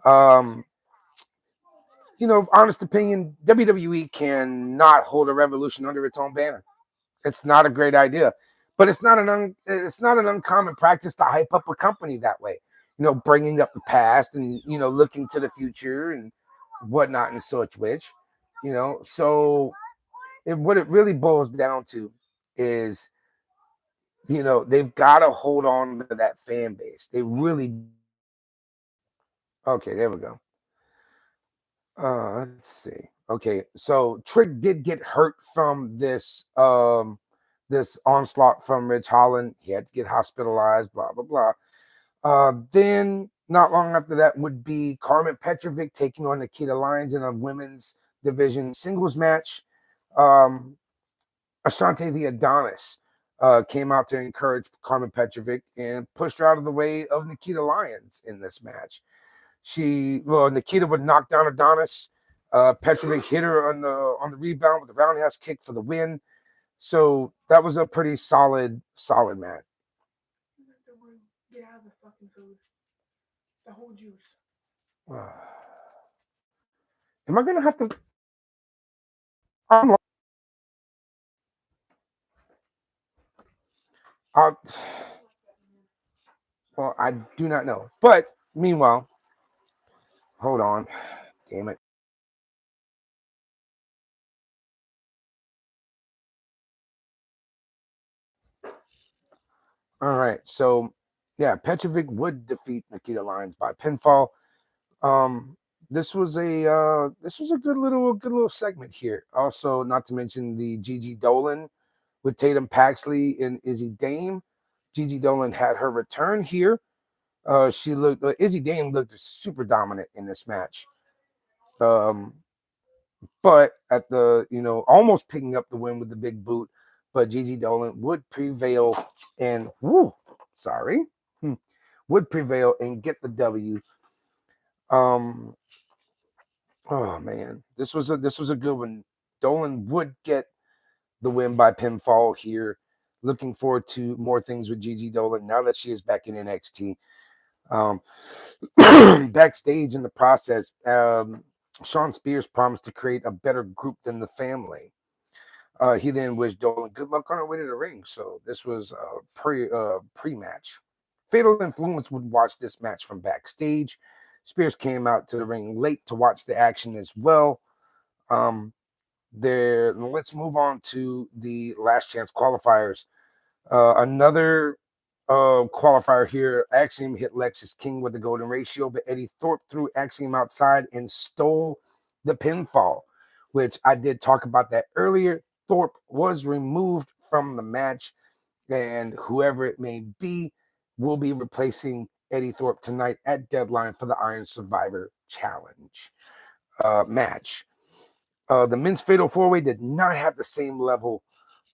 Honest opinion, WWE cannot hold a revolution under its own banner. It's not a great idea, but it's not an uncommon practice to hype up a company that way. Bringing up the past and looking to the future and whatnot and such. So what it really boils down to is, they've got to hold on to that fan base. They really. Okay, there we go. Let's see. Okay, so Trick did get hurt from this this onslaught from Ridge Holland. He had to get hospitalized, blah blah blah. Then not long after that would be Carmen Petrovic taking on Nikita Lyons in a women's division singles match. Ashante the Adonis came out to encourage Carmen Petrovic and pushed her out of the way of Nikita Lyons in this match. Nikita would knock down Adonis. Petrovic hit her on the rebound with a roundhouse kick for the win. So that was a pretty solid match. Get out of the fucking food. The whole juice. Am I gonna have to? Well, I do not know. But meanwhile, hold on. Damn it. All right. So, yeah, Petrovic would defeat Nikita Lyons by pinfall. This was a good little segment here. Also, not to mention the Gigi Dolan with Tatum Paxley and Izzy Dame. Gigi Dolan had her return here. Izzy Dame looked super dominant in this match. But at the, almost picking up the win with the big boot, but Gigi Dolan would prevail and would prevail and get the W. Oh man, this was a good one. Dolan would get the win by pinfall here. Looking forward to more things with Gigi Dolan now that she is back in NXT. Backstage in the process, Sean Spears promised to create a better group than the family. He then wished Dolan good luck on her way to the ring. So this was a pre-match. Fatal Influence would watch this match from backstage. Spears came out to the ring late to watch the action as well. Let's move on to the last chance qualifiers. Another qualifier here. Axiom hit Lexus King with the golden ratio, but Eddie Thorpe threw Axiom outside and stole the pinfall, which I did talk about that earlier. Thorpe was removed from the match, and whoever it may be will be replacing Eddie Thorpe tonight at deadline for the Iron Survivor Challenge. match. The men's fatal four-way did not have the same level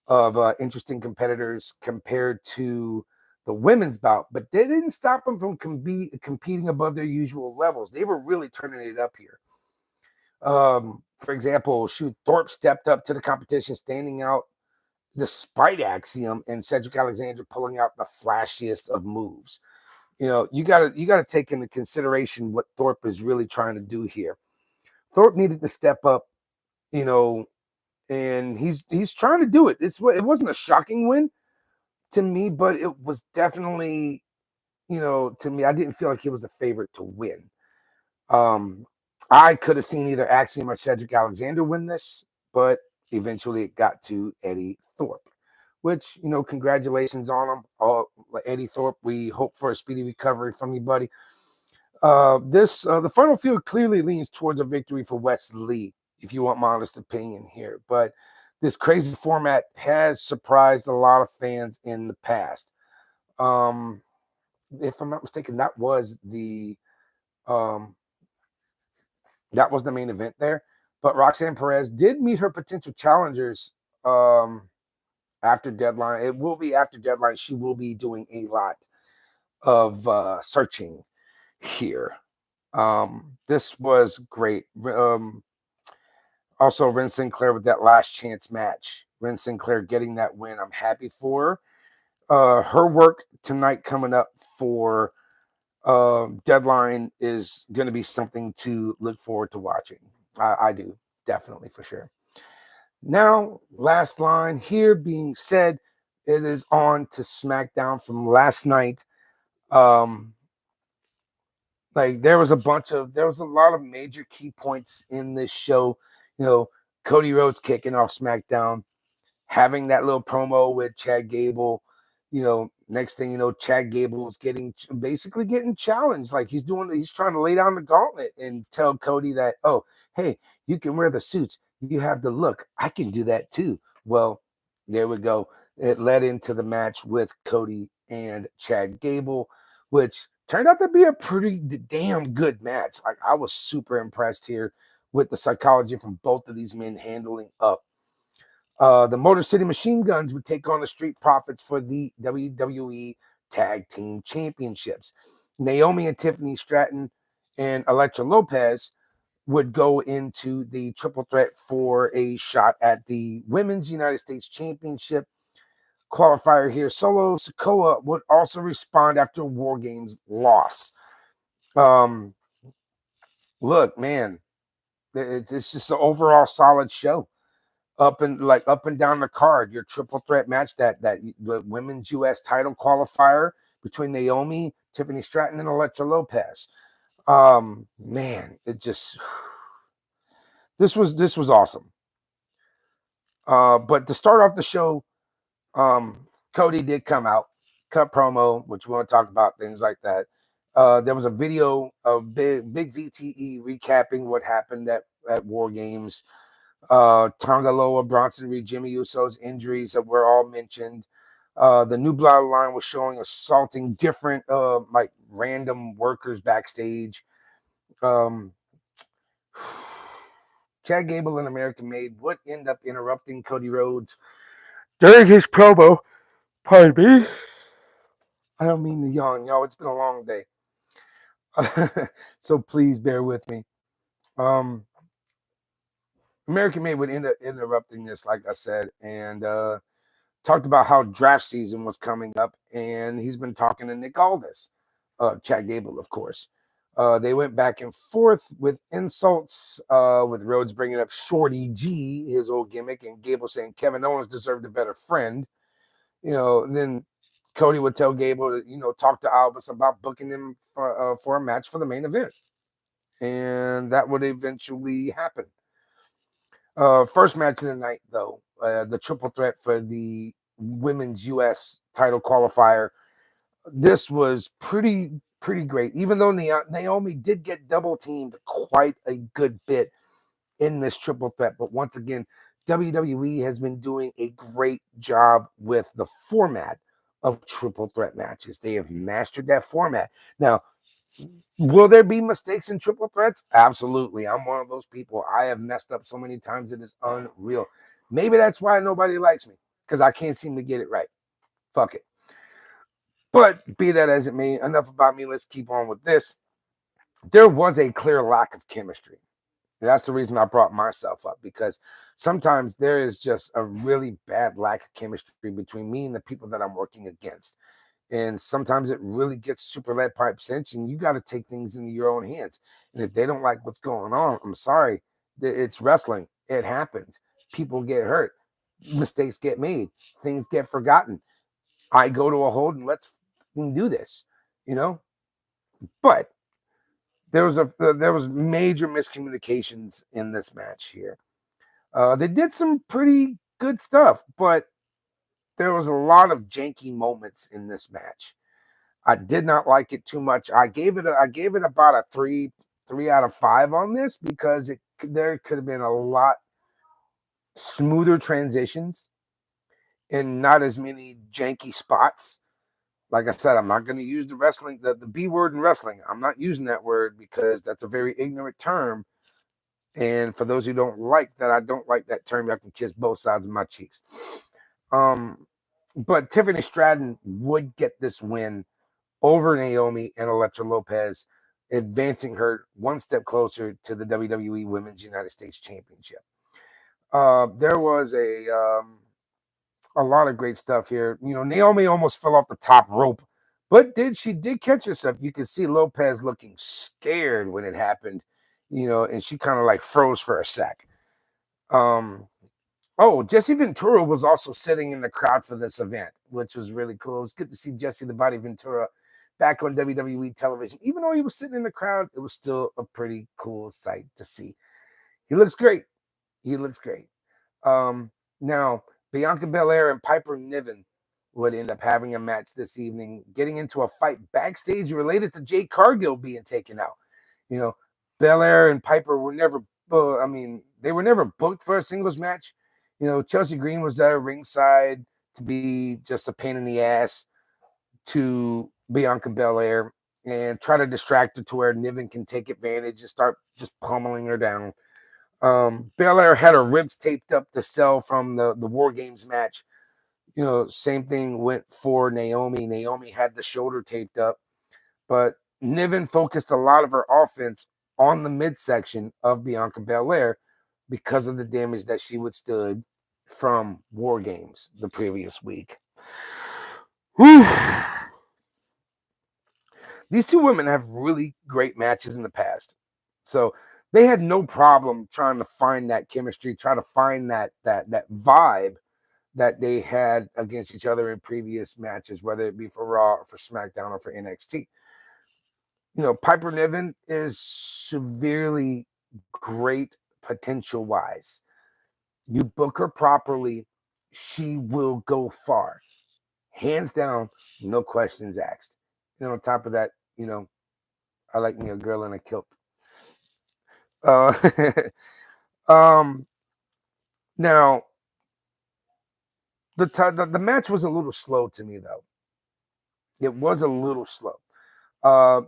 of interesting competitors compared to the women's bout, but they didn't stop them from competing above their usual levels. They were really turning it up here. For example, Thorpe stepped up to the competition, standing out despite Axiom and Cedric Alexander pulling out the flashiest of moves. You gotta take into consideration what Thorpe is really trying to do here. Thorpe needed to step up, and he's trying to do it. It wasn't a shocking win to me, but it was definitely, to me, I didn't feel like he was the favorite to win. I could have seen either Axiom or Cedric Alexander win this, but eventually it got to Eddie Thorpe, which, congratulations on him. Eddie Thorpe, we hope for a speedy recovery from you, buddy. The final field clearly leans towards a victory for Wes Lee, if you want my honest opinion here. But this crazy format has surprised a lot of fans in the past. If I'm not mistaken, that was the main event there. But Roxanne Perez did meet her potential challengers after deadline. It will be after deadline. She will be doing a lot of searching here. This was great. Also, Ren Sinclair with that last chance match. Ren Sinclair getting that win. I'm happy for her. Her work tonight coming up for deadline is going to be something to look forward to watching. I do, definitely, for sure. Now, last line here being said, it is on to SmackDown from last night. There was a lot of major key points in this show. Cody Rhodes kicking off SmackDown, having that little promo with Chad Gable. Next thing you know, Chad Gable is basically getting challenged. Like he's trying to lay down the gauntlet and tell Cody that, oh, hey, you can wear the suits. You have the look. I can do that too. Well, there we go. It led into the match with Cody and Chad Gable, which turned out to be a pretty damn good match. Like I was super impressed here with the psychology from both of these men handling up. The Motor City Machine Guns would take on the Street Profits for the WWE Tag Team Championships. Naomi and Tiffany Stratton and Elektra Lopez would go into the triple threat for a shot at the Women's United States Championship. Qualifier here, Solo Sikoa would also respond after War Games loss. Look, man, it's just an overall solid show. Up and down the card, your triple threat match, that the women's U.S. title qualifier between Naomi, Tiffany Stratton, and Elektra Lopez. Man, this was awesome. But to start off the show, Cody did come out, cut promo, which we want to talk about, things like that. There was a video of big VTE recapping what happened at War Games. Tonga Loa, Bronson Reed, Jimmy Uso's injuries that were all mentioned. The New Bloodline was showing assaulting different random workers backstage. Chad Gable and American Made would end up interrupting Cody Rhodes during his promo. Pardon me. I don't mean to yawn, y'all. It's been a long day. So please bear with me. American Made would end up interrupting this, like I said, and talked about how draft season was coming up, and he's been talking to Nick Aldis, Chad Gable, of course. They went back and forth with insults, with Rhodes bringing up Shorty G, his old gimmick, and Gable saying Kevin Owens deserved a better friend. Then Cody would tell Gable to, talk to Aldis about booking him for a match for the main event, and that would eventually happen. First match of the night, though, the triple threat for the women's U.S. title qualifier. This was pretty great, even though Naomi did get double teamed quite a good bit in this triple threat. But once again, WWE has been doing a great job with the format of triple threat matches. They have mastered that format. Now, Will there be mistakes in triple threats? Absolutely. I'm one of those people. I have messed up so many times it is unreal. Maybe that's why nobody likes me, because I can't seem to get it right. Fuck it. But be that as it may, enough about me. Let's keep on with this. There was a clear lack of chemistry. That's the reason I brought myself up, because sometimes there is just a really bad lack of chemistry between me and the people that I'm working against. And sometimes it really gets super lead pipe cinch, and you got to take things into your own hands. And if they don't like what's going on, I'm sorry. It's wrestling. It happens. People get hurt. Mistakes get made. Things get forgotten. I go to a hold and let's do this, you know? But there was major miscommunications in this match here. They did some pretty good stuff, but there was a lot of janky moments in this match. I did not like it too much. I gave it about a three out of 5 on this, because there could have been a lot smoother transitions and not as many janky spots. Like I said, I'm not going to use the B word in wrestling. I'm not using that word because that's a very ignorant term. And for those who don't like that, I don't like that term. I can kiss both sides of my cheeks. But Tiffany Stratton would get this win over Naomi and Elektra Lopez, advancing her one step closer to the WWE Women's United States Championship. There was a lot of great stuff here. You know, Naomi almost fell off the top rope, but she did catch herself. You could see Lopez looking scared when it happened, you know, and she kind of like froze for a sec. Oh, Jesse Ventura was also sitting in the crowd for this event, which was really cool. It was good to see Jesse the Body Ventura back on WWE television. Even though he was sitting in the crowd, it was still a pretty cool sight to see. He looks great. He looks great. Now, Bianca Belair and Piper Niven would end up having a match this evening, getting into a fight backstage related to Jade Cargill being taken out. You know, Belair and Piper were never, they were never booked for a singles match. You know, Chelsea Green was there ringside to be just a pain in the ass to Bianca Belair and try to distract her to where Niven can take advantage and start just pummeling her down. Belair had her ribs taped up to sell from the War Games match. You know, same thing went for Naomi. Naomi had the shoulder taped up, but Niven focused a lot of her offense on the midsection of Bianca Belair because of the damage that she withstood from War Games the previous week. Whew. These two women have really great matches in the past. So they had no problem trying to find that chemistry, try to find that vibe that they had against each other in previous matches, whether it be for Raw or for SmackDown or for NXT. You know, Piper Niven is severely great potential wise. You book her properly, she will go far. Hands down, no questions asked. And on top of that, you know, I like me a girl in a kilt. Now the match was a little slow to me though. It was a little slow.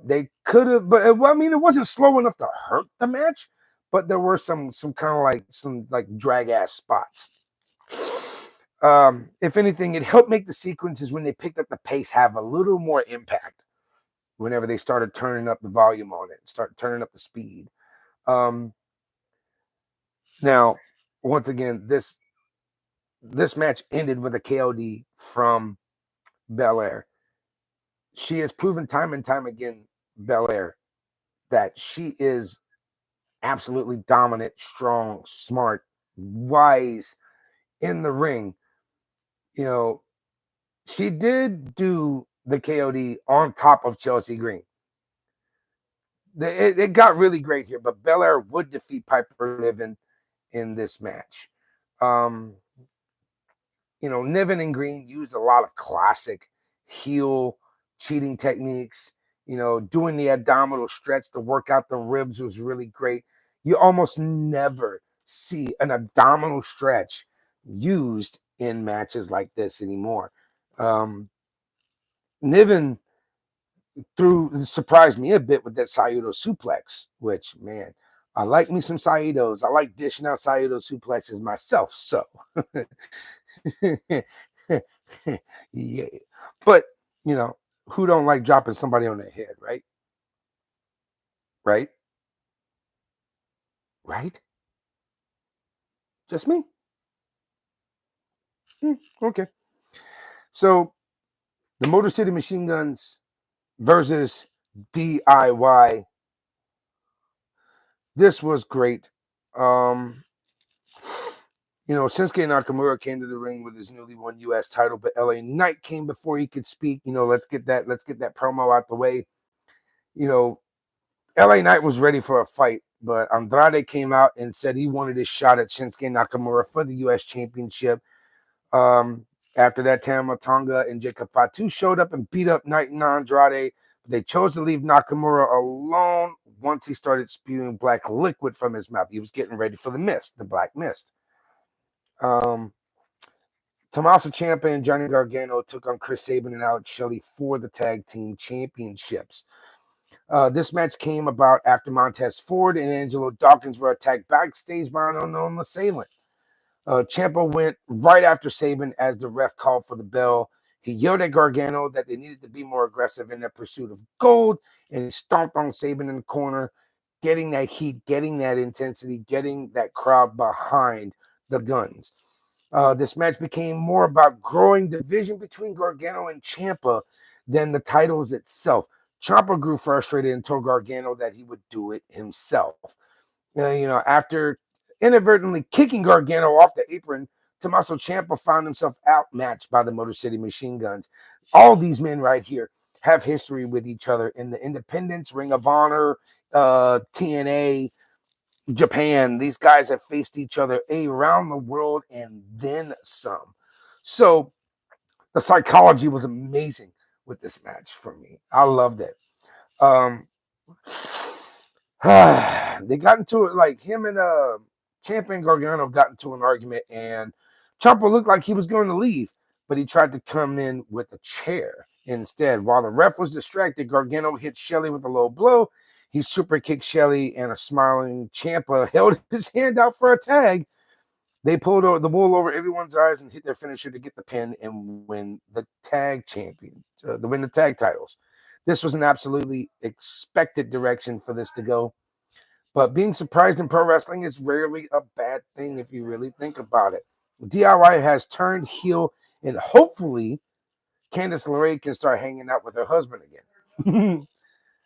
They could have, but it wasn't slow enough to hurt the match, but there were some kind of like some like drag ass spots. If anything, it helped make the sequences when they picked up the pace have a little more impact whenever they started turning up the volume on it, start turning up the speed. Now, once again, this match ended with a KOD from Belair. She has proven time and time again, Belair, that she is absolutely dominant, strong, smart, wise in the ring. You know, she did do the KOD on top of Chelsea Green. It got really great here, but Belair would defeat Piper Niven in this match. You know, Niven and Green used a lot of classic heel cheating techniques. You know, doing the abdominal stretch to work out the ribs was really great. You almost never see an abdominal stretch used in matches like this anymore. Niven surprised me a bit with that Saito suplex, which, man, I like me some Saitos. I like dishing out Saito suplexes myself. So, yeah. But, who don't like dropping somebody on their head, right? Right? Right? Just me? Okay. So, the Motor City Machine Guns versus DIY. This was great. Shinsuke Nakamura came to the ring with his newly won U.S. title, but LA Knight came before he could speak. Let's get that promo out the way. LA Knight was ready for a fight, but Andrade came out and said he wanted his shot at Shinsuke Nakamura for the U.S. Championship. After that, Tama Tonga and Jacob Fatu showed up and beat up Knight and Andrade. They chose to leave Nakamura alone once he started spewing black liquid from his mouth. He was getting ready for the black mist. Tommaso Ciampa and Johnny Gargano took on Chris Sabin and Alex Shelley for the tag team championships. This match came about after Montez Ford and Angelo Dawkins were attacked backstage by an unknown assailant. Ciampa went right after Sabin as the ref called for the bell. He yelled at Gargano that they needed to be more aggressive in their pursuit of gold, and he stomped on Sabin in the corner, getting that heat, getting that intensity, getting that crowd behind the guns. This match became more about growing division between Gargano and Ciampa than the titles itself. Ciampa grew frustrated and told Gargano that he would do it himself. After inadvertently kicking Gargano off the apron, Tommaso Ciampa found himself outmatched by the Motor City Machine Guns. All these men right here have history with each other in the Independence, Ring of Honor, TNA, Japan. These guys have faced each other around the world and then some. So the psychology was amazing with this match for me. I loved it. They got into it, like him and Champion Gargano got into an argument, and Ciampa looked like he was going to leave, but he tried to come in with a chair instead. While the ref was distracted, Gargano hit Shelley with a low blow. He super kicked Shelley, and a smiling Ciampa held his hand out for a tag. They pulled the wool over everyone's eyes and hit their finisher to get the pin and win the tag to win the tag titles. This was an absolutely expected direction for this to go. But being surprised in pro wrestling is rarely a bad thing if you really think about it. DIY has turned heel, and hopefully Candice LeRae can start hanging out with her husband again.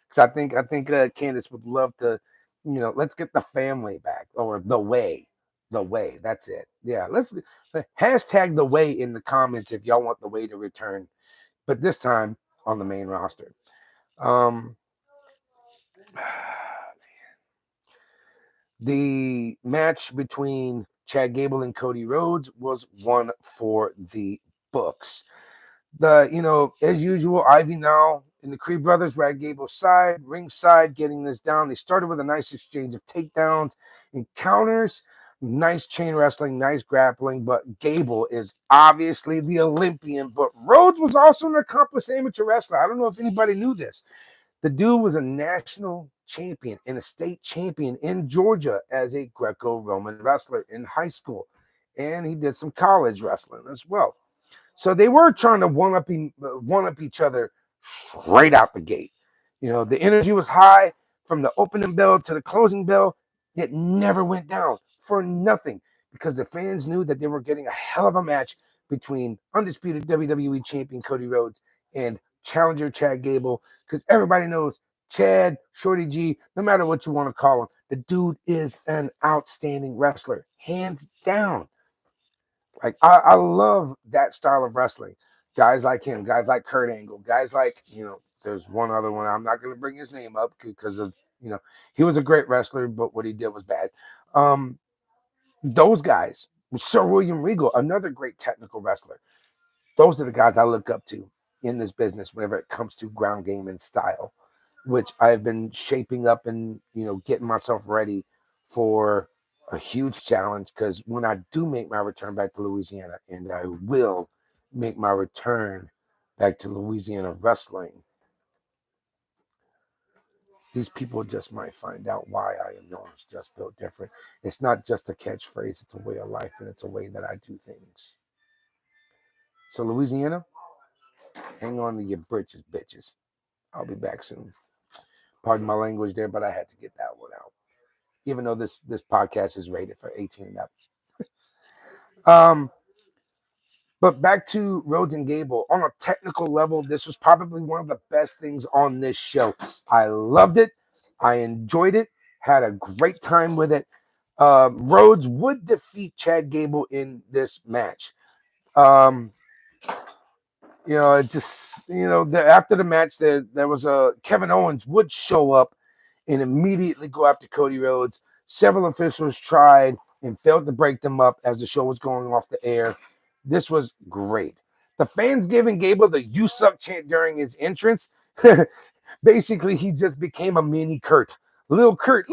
Because I think Candice would love to, let's get the family back, or the way. The way. That's it. Yeah, let's hashtag the way in the comments if y'all want the way to return, but this time on the main roster. The match between Chad Gable and Cody Rhodes was one for the books. As usual, Ivy now and the Creed brothers were at Gable's side, ringside, getting this down. They started with a nice exchange of takedowns and counters, nice chain wrestling, nice grappling, but Gable is obviously the Olympian, but Rhodes was also an accomplished amateur wrestler. I don't know if anybody knew this. The dude was a national champion and a state champion in Georgia as a Greco-Roman wrestler in high school, and he did some college wrestling as well. So they were trying to one up each other straight out the gate. The energy was high from the opening bell to the closing bell. It never went down for nothing because the fans knew that they were getting a hell of a match between undisputed WWE champion Cody Rhodes and challenger Chad Gable, because everybody knows Chad, Shorty G, no matter what you want to call him, the dude is an outstanding wrestler, hands down. Like, I love that style of wrestling. Guys like him, guys like Kurt Angle, guys like, there's one other one. I'm not going to bring his name up because of, he was a great wrestler, but what he did was bad. Those guys, Sir William Regal, another great technical wrestler. Those are the guys I look up to in this business whenever it comes to ground game and style, which I've been shaping up and, getting myself ready for a huge challenge, because when I do make my return back to Louisiana, and I will make my return back to Louisiana wrestling, these people just might find out why I am known as Just Built Different. It's not just a catchphrase, it's a way of life, and it's a way that I do things. So, Louisiana, hang on to your britches, bitches. I'll be back soon. Pardon my language there, but I had to get that one out. Even though this podcast is rated for 18 and up. But back to Rhodes and Gable. On a technical level, this was probably one of the best things on this show. I loved it. I enjoyed it. Had a great time with it. Rhodes would defeat Chad Gable in this match. It just, after the match, there was Kevin Owens would show up and immediately go after Cody Rhodes. Several officials tried and failed to break them up as the show was going off the air. This was great. The fans giving Gable the "You Suck" chant during his entrance. Basically, he just became a mini Kurt. Little Kurt.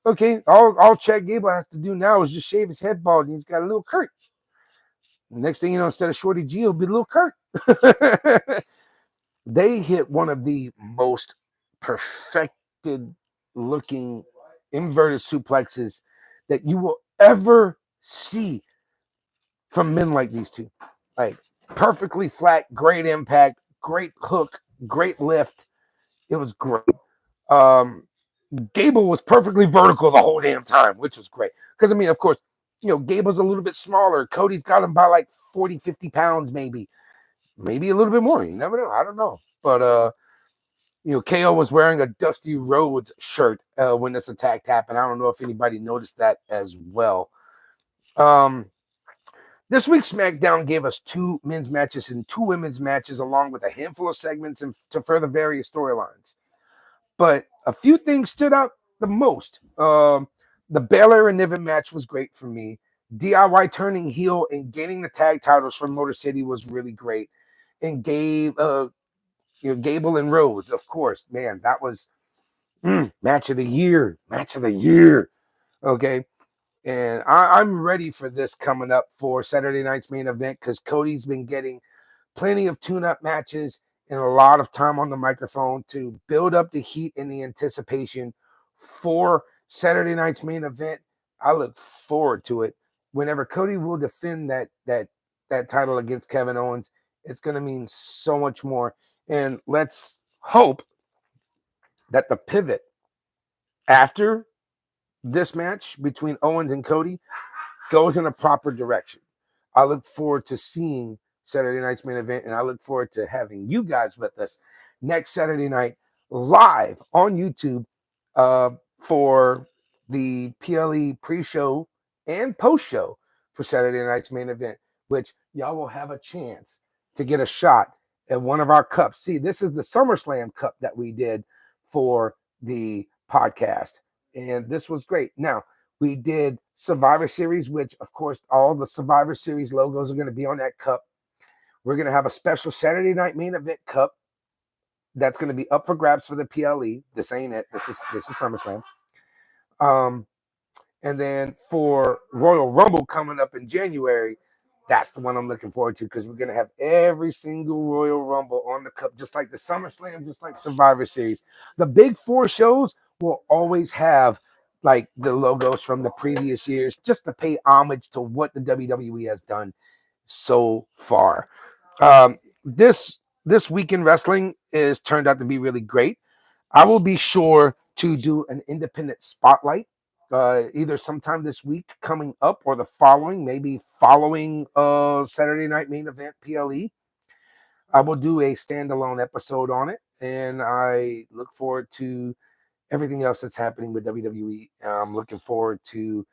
Okay, all Chad Gable has to do now is just shave his head bald, and he's got a little Kurt. Next thing you know, instead of Shorty G, it'll be little Kurt. They hit one of the most perfected looking inverted suplexes that you will ever see from men like these two. Like perfectly flat, great impact, great hook, great lift. It was great. Gable was perfectly vertical the whole damn time, which was great. Because, I mean, of course, Gable's a little bit smaller. Cody's got him by like 40, 50 pounds, maybe a little bit more. You never know. I don't know. But, KO was wearing a Dusty Rhodes shirt when this attack happened. I don't know if anybody noticed that as well. This week's SmackDown gave us 2 men's matches and 2 women's matches, along with a handful of segments and to further various storylines. But a few things stood out the most. The Baylor and Niven match was great for me. DIY turning heel and gaining the tag titles from Motor City was really great. And Gable and Rhodes, of course, man, that was match of the year. Okay. And I'm ready for this coming up for Saturday night's main event because Cody's been getting plenty of tune-up matches and a lot of time on the microphone to build up the heat and the anticipation for Saturday night's main event. I look forward to it. Whenever Cody will defend that title against Kevin Owens, it's going to mean so much more. And let's hope that the pivot after this match between Owens and Cody goes in a proper direction. I look forward to seeing Saturday night's main event, and I look forward to having you guys with us next Saturday night live on YouTube for the PLE pre-show and post-show for Saturday night's main event, which y'all will have a chance to get a shot at one of our cups. See, this is the SummerSlam cup that we did for the podcast, and this was great. Now, we did Survivor Series, which, of course, all the Survivor Series logos are going to be on that cup. We're going to have a special Saturday night main event cup that's going to be up for grabs for the PLE. This ain't it. This is SummerSlam. And then for Royal Rumble coming up in January, that's the one I'm looking forward to because we're going to have every single Royal Rumble on the cup, just like the SummerSlam, just like Survivor Series. The big 4 shows will always have like the logos from the previous years just to pay homage to what the WWE has done so far. This week in wrestling is turned out to be really great. I will be sure to do an independent spotlight either sometime this week coming up or the following, maybe following Saturday night main event PLE. I will do a standalone episode on it, and I look forward to everything else that's happening with WWE. I'm looking forward to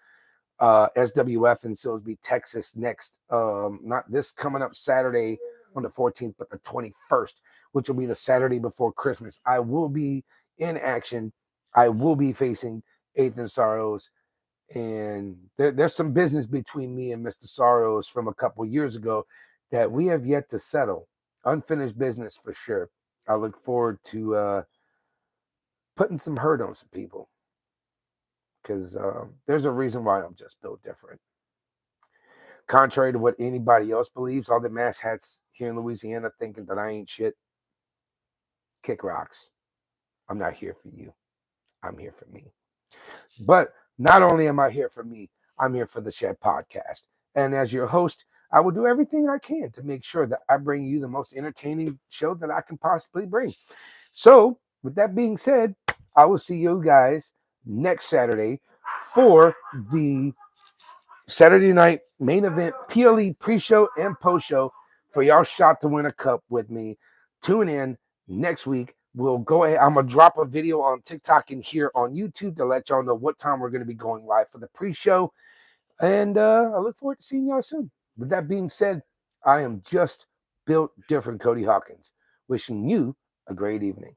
SWF in Silsbee, Texas next, not this coming up Saturday on the 14th, but the 21st, which will be the Saturday before Christmas. I will be in action. I will be facing Ethan Sorrows, and there's some business between me and Mr. Sorrows from a couple years ago that we have yet to settle. Unfinished business for sure. I look forward to putting some hurt on some people because there's a reason why I'm just built different. Contrary to what anybody else believes, all the mass hats here in Louisiana thinking that I ain't shit, kick rocks. I'm not here for you. I'm here for me. But not only am I here for me, I'm here for the Shed Podcast. And as your host, I will do everything I can to make sure that I bring you the most entertaining show that I can possibly bring. So, with that being said, I will see you guys next Saturday for the Saturday night main event PLE pre-show and post-show for y'all shot to win a cup with me. Tune in next week. We'll go ahead. I'm gonna drop a video on TikTok and here on YouTube to let y'all know what time we're gonna be going live for the pre-show. And I look forward to seeing y'all soon. With that being said, I am just built different, Cody Hawkinz. Wishing you a great evening.